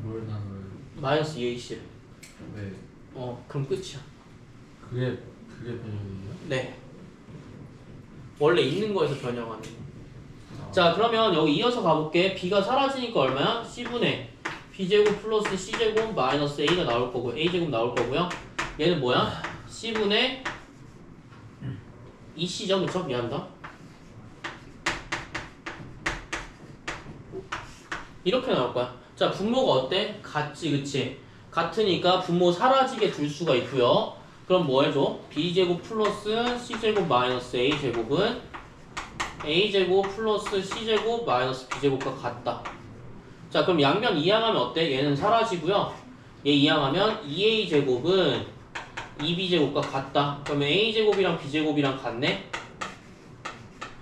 Speaker 3: 뭘 나눠요?
Speaker 1: 마이너스 2ac.
Speaker 3: 네.
Speaker 1: 그럼 끝이야.
Speaker 3: 그게 변형이에요?
Speaker 1: 네. 원래 있는 거에서 변형하는 거.
Speaker 3: 아.
Speaker 1: 자, 그러면 여기 이어서 가볼게. b가 사라지니까 얼마야? c분의 b제곱 플러스 c제곱 마이너스 a가 나올 거고 a제곱 나올 거고요. 얘는 뭐야? c분의 2c죠, 그쵸? 미안합니다. 이렇게 나올 거야. 자, 분모가 어때? 같지, 그치? 같으니까 분모 사라지게 둘 수가 있고요. 그럼 뭐 해줘? b제곱 플러스 c제곱 마이너스 a제곱은 a제곱 플러스 c제곱 마이너스 b제곱과 같다. 자, 그럼 양변 이항하면 어때? 얘는 사라지고요. 얘 이항하면 2a제곱은 2b제곱과 같다. 그러면 a제곱이랑 b제곱이랑 같네?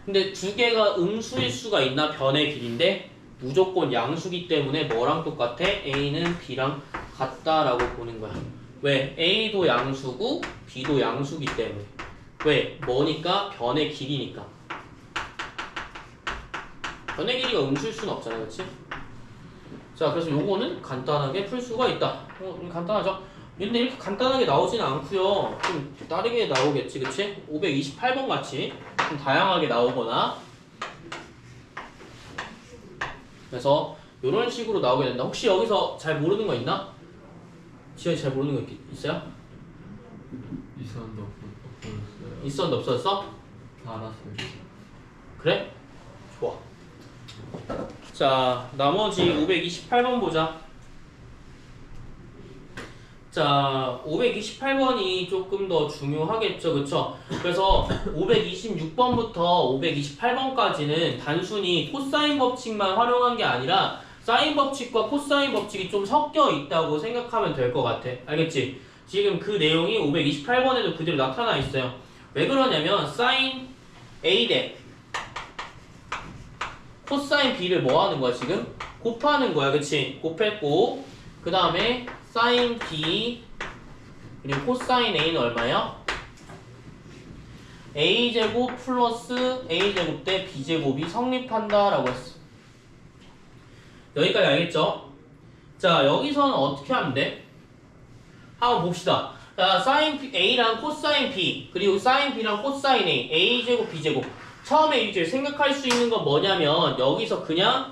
Speaker 1: 근데 두 개가 음수일 수가 있나? 변의 길인데 무조건 양수기 때문에 뭐랑 똑같아? a는 b랑 같다라고 보는 거야. 왜? a도 양수고 b도 양수기 때문에. 왜? 뭐니까? 변의 길이니까. 변의 길이가 음수일 수는 없잖아, 그렇지? 자, 그래서 요거는 간단하게 풀 수가 있다. 간단하죠? 근데 이렇게 간단하게 나오지는 않고요. 좀 다르게 나오겠지, 그치? 528번 같이 좀 다양하게 나오거나. 그래서 이런 식으로 나오게 된다. 혹시 여기서 잘 모르는 거 있나? 지현이 잘 모르는 거 있어요?
Speaker 3: 있었는데 없어졌어요.
Speaker 1: 있었는데 없어졌어?
Speaker 3: 다 알았어요.
Speaker 1: 그래? 좋아. 자, 나머지 528번 보자. 자, 528번이 조금 더 중요하겠죠, 그쵸? 그래서 526번부터 528번까지는 단순히 코사인 법칙만 활용한 게 아니라 사인 법칙과 코사인 법칙이 좀 섞여 있다고 생각하면 될 것 같아. 알겠지? 지금 그 내용이 528번에도 그대로 나타나 있어요. 왜 그러냐면 사인 A 대 코사인 B를 뭐 하는 거야, 지금? 곱하는 거야, 그치? 곱했고 그 다음에 사인 B 그리고 코사인 A는 얼마야? A제곱 플러스 A제곱 대 B제곱이 성립한다 라고 했어. 여기까지 알겠죠? 자, 여기서는 어떻게 하면 돼? 한번 봅시다. 자, 사인 A랑 코사인 B 그리고 사인 B랑 코사인 A A제곱 B제곱. 처음에 이제 생각할 수 있는 건 뭐냐면 여기서 그냥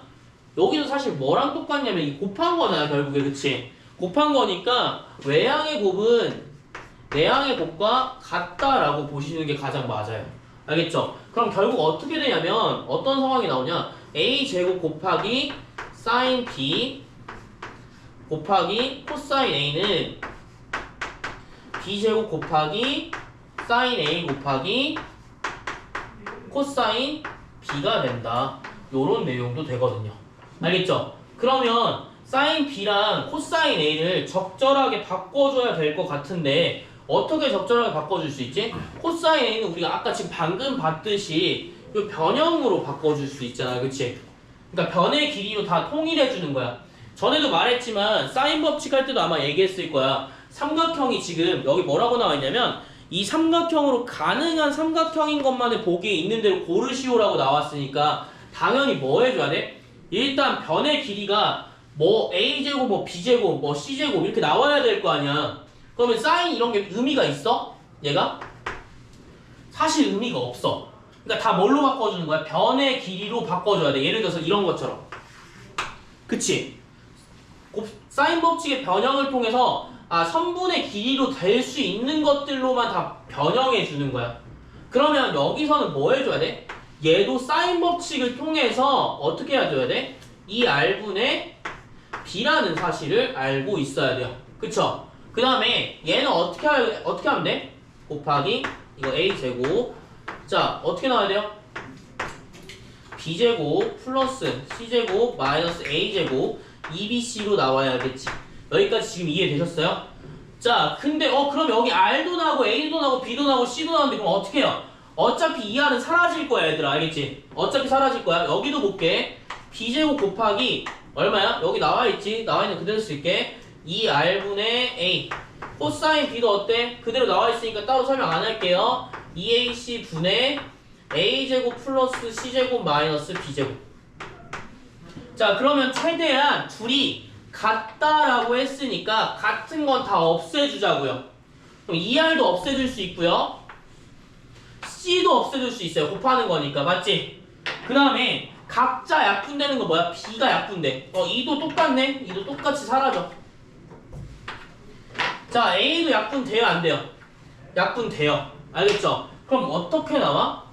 Speaker 1: 여기서 사실 뭐랑 똑같냐면 이 곱한 거잖아 결국에. 그치? 곱한 거니까 외항의 곱은 내항의 곱과 같다라고 보시는 게 가장 맞아요. 알겠죠? 그럼 결국 어떻게 되냐면 어떤 상황이 나오냐? A제곱 곱하기 사인 B 곱하기 코사인 A는 B제곱 곱하기 사인 A 곱하기 코사인 B가 된다. 요런 내용도 되거든요. 알겠죠? 그러면 사인 B랑 코사인 A를 적절하게 바꿔줘야 될 것 같은데 어떻게 적절하게 바꿔줄 수 있지? 코사인 A는 우리가 아까 지금 방금 봤듯이 이 변형으로 바꿔줄 수 있잖아. 그치? 그러니까 변의 길이로 다 통일해주는 거야. 전에도 말했지만 사인 법칙 할 때도 아마 얘기했을 거야. 삼각형이 지금 여기 뭐라고 나와 있냐면 이 삼각형으로 가능한 삼각형인 것만을 보기에 있는 대로 고르시오라고 나왔으니까 당연히 뭐 해줘야 돼? 일단 변의 길이가 뭐 A제곱, 뭐 B제곱, 뭐 C제곱 이렇게 나와야 될 거 아니야. 그러면 사인 이런 게 의미가 있어? 얘가? 사실 의미가 없어. 그러니까 다 뭘로 바꿔주는 거야? 변의 길이로 바꿔줘야 돼. 예를 들어서 이런 것처럼. 그치? 사인 법칙의 변형을 통해서 선분의 길이로 될 수 있는 것들로만 다 변형해 주는 거야. 그러면 여기서는 뭐 해줘야 돼? 얘도 사인 법칙을 통해서 어떻게 해줘야 돼? 이 R분의 B라는 사실을 알고 있어야 돼요. 그쵸? 그 다음에 얘는 어떻게 하면 돼? 곱하기 이거 A제곱. 자, 어떻게 나와야 돼요? B제곱 플러스 C제곱 마이너스 A제곱 2BC로 나와야겠지. 여기까지 지금 이해되셨어요? 자, 근데 그럼 여기 R도 나오고 A도 나오고 B도 나오고 C도 나오는데 그럼 어떻게 해요? 어차피 이 R은 사라질 거야 얘들아. 알겠지? 어차피 사라질 거야. 여기도 볼게. B제곱 곱하기 얼마야? 여기 나와있지? 나와있는 그대로 쓸게. 2R분의 A 코사인 B도 어때? 그대로 나와있으니까 따로 설명 안 할게요. 2AC 분의 A제곱 플러스 C제곱 마이너스 B제곱. 자, 그러면 최대한 둘이 같다라고 했으니까 같은 건 다 없애주자고요. 그럼 2R도 없애줄 수 있고요. C도 없애줄 수 있어요. 곱하는 거니까. 맞지? 그 다음에 각자 약분되는 거 뭐야? B가 약분돼. E도 똑같네? E도 똑같이 사라져. 자, A도 약분돼요? 안 돼요? 약분돼요. 알겠죠? 그럼 어떻게 나와?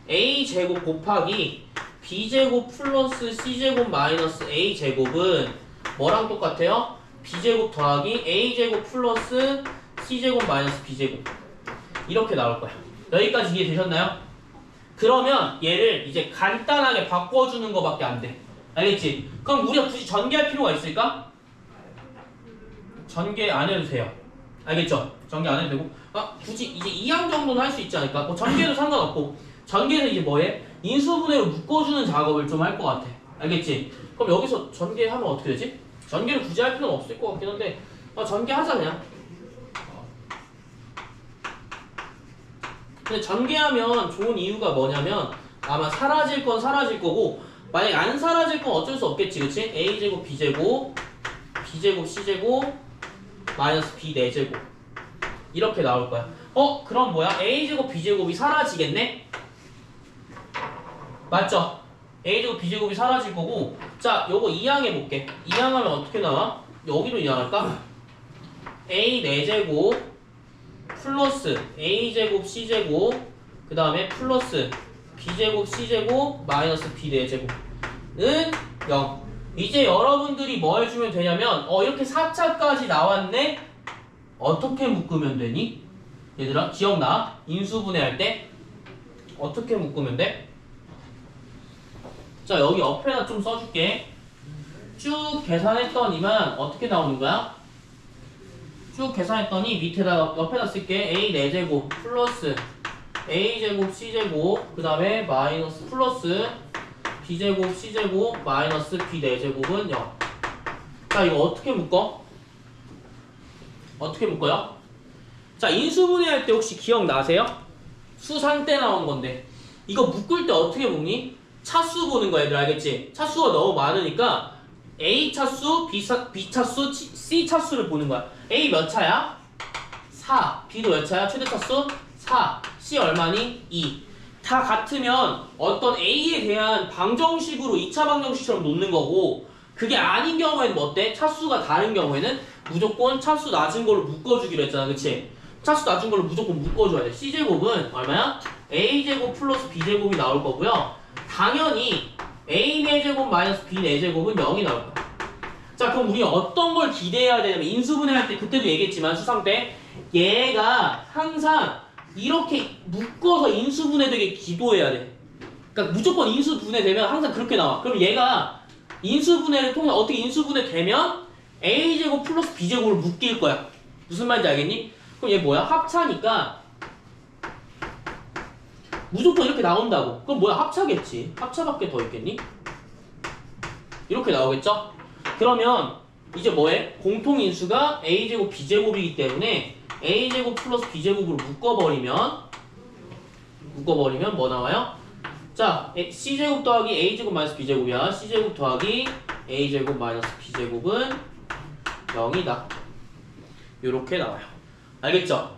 Speaker 1: A제곱 곱하기 B제곱 플러스 C제곱 마이너스 A제곱은 뭐랑 똑같아요? B제곱 더하기 A제곱 플러스 C제곱 마이너스 B제곱. 이렇게 나올 거야. 여기까지 이해되셨나요? 그러면 얘를 이제 간단하게 바꿔주는 거밖에 안 돼. 알겠지? 그럼 우리가 굳이 전개할 필요가 있을까? 전개 안 해도 돼요. 알겠죠? 전개 안 해도 되고 굳이 이제 2항 정도는 할 수 있지 않을까? 전개도 상관없고 전개는 이제 뭐해? 인수분해로 묶어주는 작업을 좀 할 것 같아. 알겠지? 그럼 여기서 전개하면 어떻게 되지? 전개를 굳이 할 필요는 없을 것 같긴 한데 전개하자 그냥. 근데 전개하면 좋은 이유가 뭐냐면 아마 사라질 건 사라질 거고 만약에 안 사라질 건 어쩔 수 없겠지. 그치? A제곱 B제곱 B제곱 C제곱 마이너스 B 4제곱 이렇게 나올 거야. 그럼 뭐야? A제곱 B제곱이 사라지겠네? 맞죠? A제곱 B제곱이 사라질 거고 자, 요거 2항 해볼게. 2항 하면 어떻게 나와? 여기로 2항 할까? A 4제곱 플러스 A제곱 C제곱 그 다음에 플러스 B제곱 C제곱 마이너스 B 4제곱은 0. 이제 여러분들이 뭐 해주면 되냐면 이렇게 4차까지 나왔네? 어떻게 묶으면 되니? 얘들아 기억나? 인수분해할 때 어떻게 묶으면 돼? 자, 여기 옆에다 좀 써줄게. 쭉 계산했더니만 어떻게 나오는 거야? 쭉 계산했더니 밑에다가 옆에다 쓸게. A 4제곱 플러스 A제곱 C제곱 그 다음에 마이너스 플러스 b제곱 c제곱 마이너스 b 4제곱은 0. 자, 이거 어떻게 묶어? 어떻게 묶어요? 자, 인수분해할 때 혹시 기억나세요? 수산 때 나온 건데 이거 묶을 때 어떻게 묶니? 차수 보는 거야, 얘들 알겠지? 차수가 너무 많으니까 A 차수, B 차수, C 차수를 보는 거야. A 몇 차야? 4. B도 몇 차야? 최대 차수? 4. C 얼마니? 2. 다 같으면 어떤 A에 대한 방정식으로 2차 방정식처럼 놓는 거고, 그게 아닌 경우에는 뭐 어때? 차수가 다른 경우에는 무조건 차수 낮은 걸로 묶어주기로 했잖아, 그치? 차수 낮은 걸로 무조건 묶어줘야 돼. C제곱은 얼마야? A제곱 플러스 B제곱이 나올 거고요. 당연히 A 4제곱 마이너스 B 4제곱은 0이 나올 거야. 자, 그럼 우리 어떤 걸 기대해야 되냐면, 인수분해할 때 그때도 얘기했지만 수상 때 얘가 항상 이렇게 묶어서 인수분해되게 기도해야 돼. 그러니까 무조건 인수분해되면 항상 그렇게 나와. 그럼 얘가 인수분해를 통해 어떻게 인수분해되면 A제곱 플러스 B제곱을 묶일 거야. 무슨 말인지 알겠니? 그럼 얘 뭐야? 합차니까 무조건 이렇게 나온다고. 그럼 뭐야? 합차겠지. 합차밖에 더 있겠니? 이렇게 나오겠죠? 그러면 이제 뭐해? 공통인수가 A제곱 B제곱이기 때문에 A제곱 플러스 B제곱으로 묶어버리면 뭐 나와요? 자, C제곱 더하기 A제곱 마이너스 B제곱이야. C제곱 더하기 A제곱 마이너스 B제곱은 0이다. 요렇게 나와요. 알겠죠?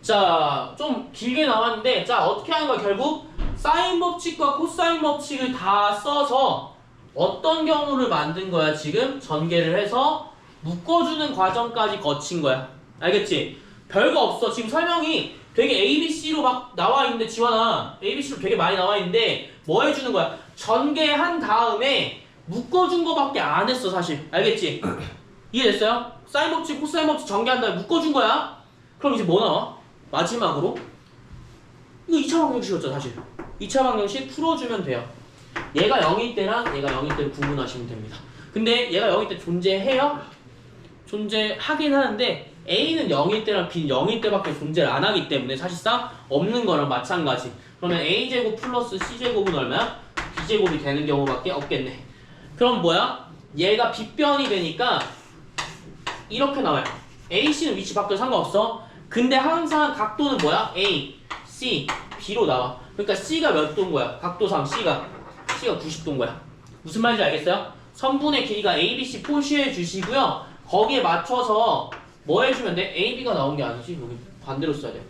Speaker 1: 자, 좀 길게 나왔는데, 자, 어떻게 하는 거야? 결국 사인 법칙과 코사인 법칙을 다 써서 어떤 경우를 만든 거야? 지금 전개를 해서 묶어주는 과정까지 거친 거야. 알겠지? 별거 없어. 지금 설명이 되게 ABC로 막 나와 있는데, 지원아, ABC로 되게 많이 나와 있는데 뭐 해주는 거야? 전개한 다음에 묶어준 거밖에 안 했어, 사실. 알겠지? 이해됐어요? 사인 법칙, 코사인 법칙 전개한 다음에 묶어준 거야. 그럼 이제 뭐 나와? 마지막으로 이거 2차 방정식이었죠, 사실. 2차 방정식 풀어주면 돼요. 얘가 0일 때랑 얘가 0일 때를 구분하시면 됩니다. 근데 얘가 0일 때 존재해요? 존재하긴 하는데 A는 0일 때랑 B는 0일 때밖에 존재를 안 하기 때문에 사실상 없는 거랑 마찬가지. 그러면 A제곱 플러스 C제곱은 얼마야? B제곱이 되는 경우밖에 없겠네. 그럼 뭐야? 얘가 빗변이 되니까 이렇게 나와요. AC는 위치 바뀌어도 상관없어. 근데 항상 각도는 뭐야? A, C, B로 나와. 그러니까 C가 몇 도인 거야? 각도상 C가 90도인 거야. 무슨 말인지 알겠어요? 선분의 길이가 A, B, C 표시해 주시고요. 거기에 맞춰서 뭐 해주면 돼? A, B가 나온 게 아니지? 여기 반대로 써야 돼.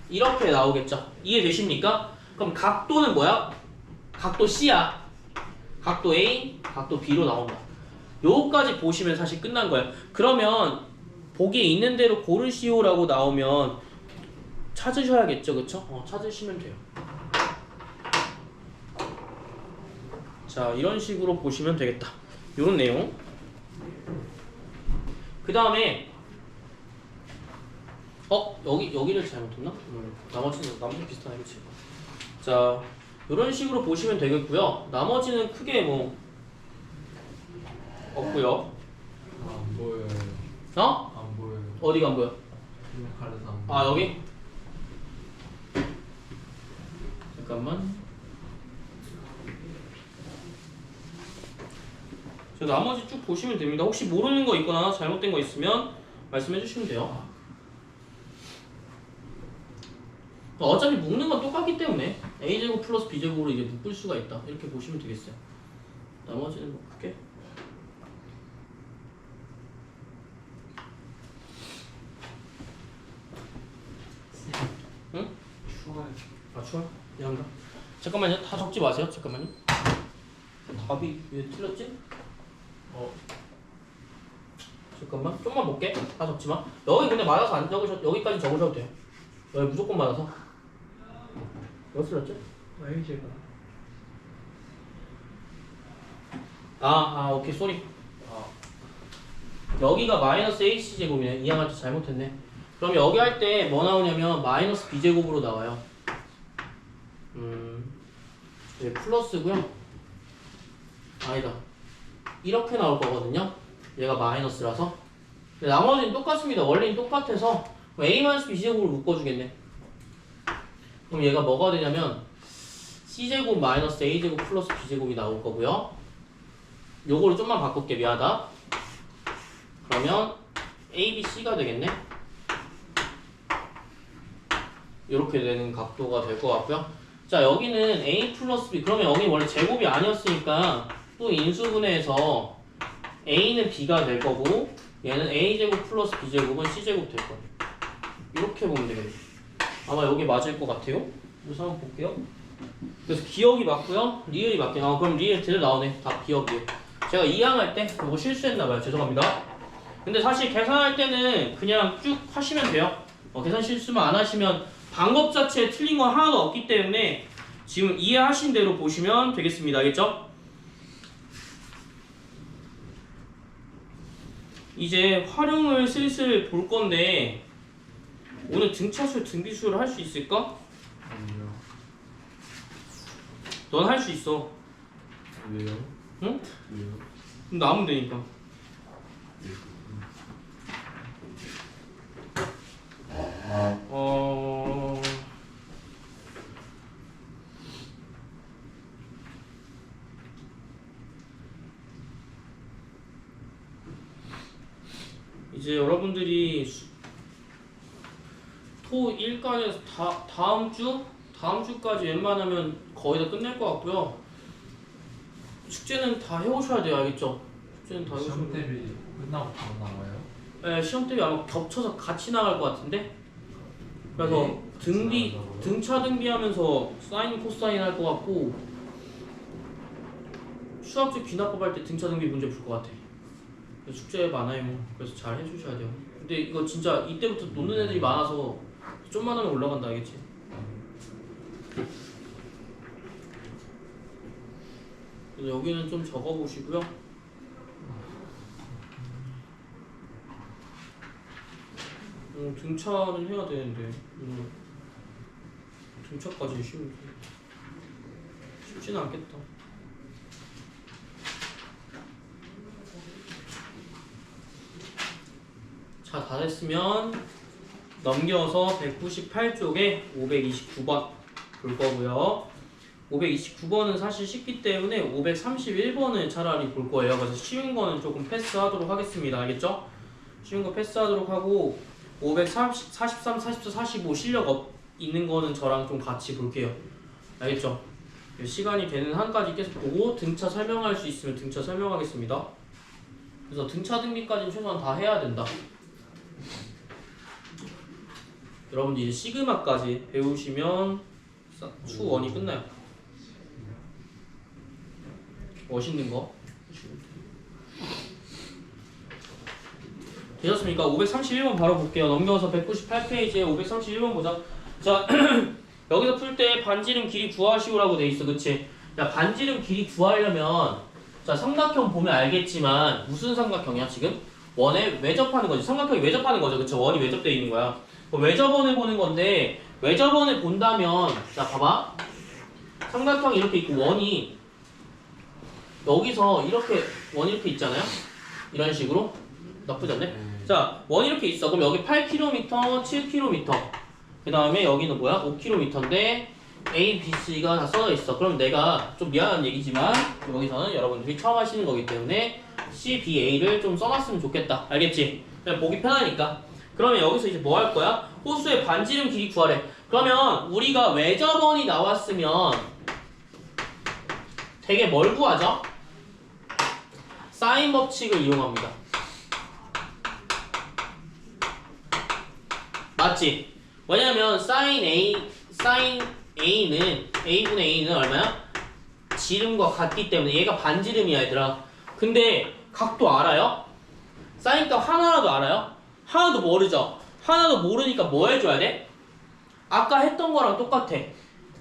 Speaker 1: 이렇게 나오겠죠? 이해되십니까? 그럼 각도는 뭐야? 각도 C야. 각도 A, 각도 B로 나온다. 요거까지 보시면 사실 끝난 거예요. 그러면 보기에 있는 대로 고르시오라고 나오면 찾으셔야겠죠, 그쵸? 찾으시면 돼요. 자, 이런 식으로 보시면 되겠다. 요런 내용. 그 다음에 여기를 잘못했나? 나머지는 비슷하네, 그치? 자, 요런 식으로 보시면 되겠고요. 나머지는 크게 뭐 없고요.
Speaker 3: 안 보여요.
Speaker 1: 어?
Speaker 3: 안 보여요.
Speaker 1: 어디가 안 보여?
Speaker 3: 가려서 안 보여요.
Speaker 1: 아, 여기? 잠깐만. 저 나머지 쭉 보시면 됩니다. 혹시 모르는 거 있거나 잘못된 거 있으면 말씀해 주시면 돼요. 어차피 묶는 건 똑같기 때문에 A제곱 플러스 B제곱으로 이제 묶을 수가 있다. 이렇게 보시면 되겠어요. 나머지는 뭐 크게. 응?
Speaker 3: 추가요.
Speaker 1: 아, 추월? 미안합니다. 잠깐만요. 다 적지 마세요. 잠깐만요. 답이 왜 틀렸지? 잠깐만. 좀만 볼게. 다 적지 마. 여기 근데 맞아서 안 적으셔도, 여기까지 적으셔도 돼요. 여기 무조건 맞아서. 몇 틀렸지?
Speaker 3: A제가.
Speaker 1: 오케이. 쏘리. 여기가 마이너스 AC 제곱이네. 2항할 때 잘못했네. 그럼 여기 할 때 뭐 나오냐면 마이너스 B 제곱으로 나와요. 네, 플러스고요. 아니다. 이렇게 나올 거거든요. 얘가 마이너스라서. 근데 나머지는 똑같습니다. 원리는 똑같아서 A-B 제곱으로 묶어주겠네. 그럼 얘가 뭐가 되냐면 C제곱 마이너스 A제곱 플러스 B제곱이 나올 거고요. 요거를 좀만 바꿀게. 미안하다. 그러면 ABC가 되겠네. 이렇게 되는 각도가 될 것 같고요. 자, 여기는 A 플러스 B. 그러면 여기 원래 제곱이 아니었으니까 또 인수분해해서 A는 B가 될 거고 얘는 A제곱 플러스 B제곱은 C제곱 될 거예요. 이렇게 보면 되겠네. 아마 여기 맞을 것 같아요. 그래서 한번 볼게요. 그래서 기억이 맞고요. 리을이 맞게. 그럼 리을 제대로 나오네. 다 기억이에요. 제가 2항 할 때 이거 실수했나봐요. 죄송합니다. 근데 사실 계산할 때는 그냥 쭉 하시면 돼요. 계산 실수만 안 하시면 방법 자체에 틀린 건 하나도 없기 때문에 지금 이해하신 대로 보시면 되겠습니다. 알겠죠? 이제 활용을 슬슬 볼 건데 오늘 등차수 등비수를 할 수 있을까?
Speaker 3: 아니요.
Speaker 1: 넌 할 수 있어.
Speaker 3: 왜요?
Speaker 1: 응?
Speaker 3: 왜요?
Speaker 1: 그럼 나오면 되니까. 이제 여러분들이 토 1까지에서 다음 주까지 웬만하면 거의 다 끝낼 것 같고요. 숙제는 다 해오셔야 돼요. 알겠죠? 숙제는 다 해오셔야
Speaker 3: 시험
Speaker 1: 돼요.
Speaker 3: 대비 끝나고 바로 나와요?
Speaker 1: 네, 시험 대비 아마 겹쳐서 같이 나갈 것 같은데. 그래서
Speaker 3: 네,
Speaker 1: 등비
Speaker 3: 나가고요.
Speaker 1: 등차 등비하면서 사인 코사인 할 것 같고 수학적 귀납법 할 때 등차 등비 문제 풀 것 같아. 숙제 많아요. 그래서 잘 해주셔야 돼요. 근데 이거 진짜 이때부터 놓는 애들이 많아서 좀만 하면 올라간다. 알겠지? 그래서 여기는 좀 적어보시고요. 등차는 해야 되는데 등차까지 쉽지는 않겠다. 자, 다 됐으면 넘겨서 198쪽에 529번 볼 거고요. 529번은 사실 쉽기 때문에 531번을 차라리 볼 거예요. 그래서 쉬운 거는 조금 패스하도록 하겠습니다. 알겠죠? 쉬운 거 패스하도록 하고 543, 44, 45 실력 있는 거는 저랑 좀 같이 볼게요. 알겠죠? 시간이 되는 한까지 계속 보고 등차 설명할 수 있으면 등차 설명하겠습니다. 그래서 등차 등비까지는 최소한 다 해야 된다. 여러분들 이제 시그마까지 배우시면 수1이 끝나요. 멋있는 거 되셨습니까? 531번 바로 볼게요. 넘겨서 198페이지에 531번 보자. 자, 여기서 풀 때 반지름 길이 구하시오라고 돼 있어. 그치? 자, 반지름 길이 구하려면 자, 삼각형 보면 알겠지만 무슨 삼각형이야 지금? 원에 외접하는 거지. 삼각형이 외접하는 거죠. 그쵸? 원이 외접되어 있는 거야. 외접원을 보는 건데 외접원을 본다면 자, 봐봐. 삼각형이 이렇게 있고 원이 여기서 이렇게 원이 이렇게 있잖아요. 이런 식으로 나쁘지 않네. 자, 원이 이렇게 있어. 그럼 여기 8km, 7km. 그 다음에 여기는 뭐야? 5km인데 A, B, C가 다 써져 있어. 그럼 내가 좀 미안한 얘기지만 여기서는 여러분들이 처음 하시는 거기 때문에 C, B, A를 좀 써놨으면 좋겠다. 알겠지? 그냥 보기 편하니까. 그러면 여기서 이제 뭐 할 거야? 호수의 반지름 길이 구하래. 그러면 우리가 외접원이 나왔으면 되게 뭘 구하죠? 사인 법칙을 이용합니다. 맞지? 왜냐면 사인 A는 A분의 A는 얼마야? 지름과 같기 때문에 얘가 반지름이야 얘들아. 근데 각도 알아요? 사인값 하나라도 알아요? 하나도 모르죠? 하나도 모르니까 뭐 해줘야 돼? 아까 했던 거랑 똑같아.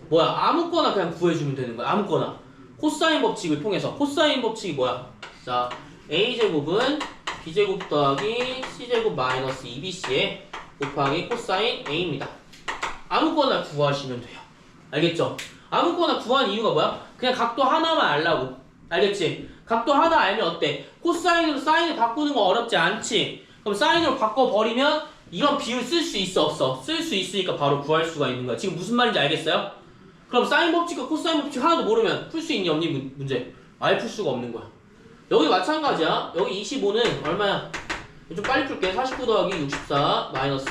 Speaker 1: 뭐야? 아무거나 그냥 구해주면 되는 거야. 아무거나. 코사인 법칙을 통해서. 코사인 법칙이 뭐야? 자, A제곱은 B제곱 더하기 C제곱 마이너스 2BC에 곱하기 코사인 A입니다. 아무거나 구하시면 돼요. 알겠죠? 아무거나 구한 이유가 뭐야? 그냥 각도 하나만 알라고. 알겠지? 각도 하나 알면 어때? 코사인으로 사인을 바꾸는 거 어렵지 않지? 그럼 사인으로 바꿔버리면 이런 비율 쓸 수 있어 없어? 쓸 수 있으니까 바로 구할 수가 있는 거야. 지금 무슨 말인지 알겠어요? 그럼 사인 법칙과 코사인 법칙 하나도 모르면 풀 수 있니 없니 문제? 아예 풀 수가 없는 거야. 여기 마찬가지야. 여기 25는 얼마야? 좀 빨리 풀게. 49 더하기 64 마이너스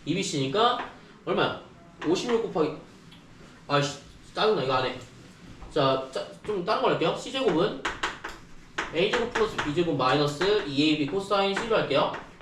Speaker 1: 2bc니까 얼마야? 56 곱하기 아이씨 짜증나 이거 안 해. 자, 좀 다른 거 할게요. c제곱은 a제곱 플러스 b제곱 마이너스 2ab 코사인 c로 할게요.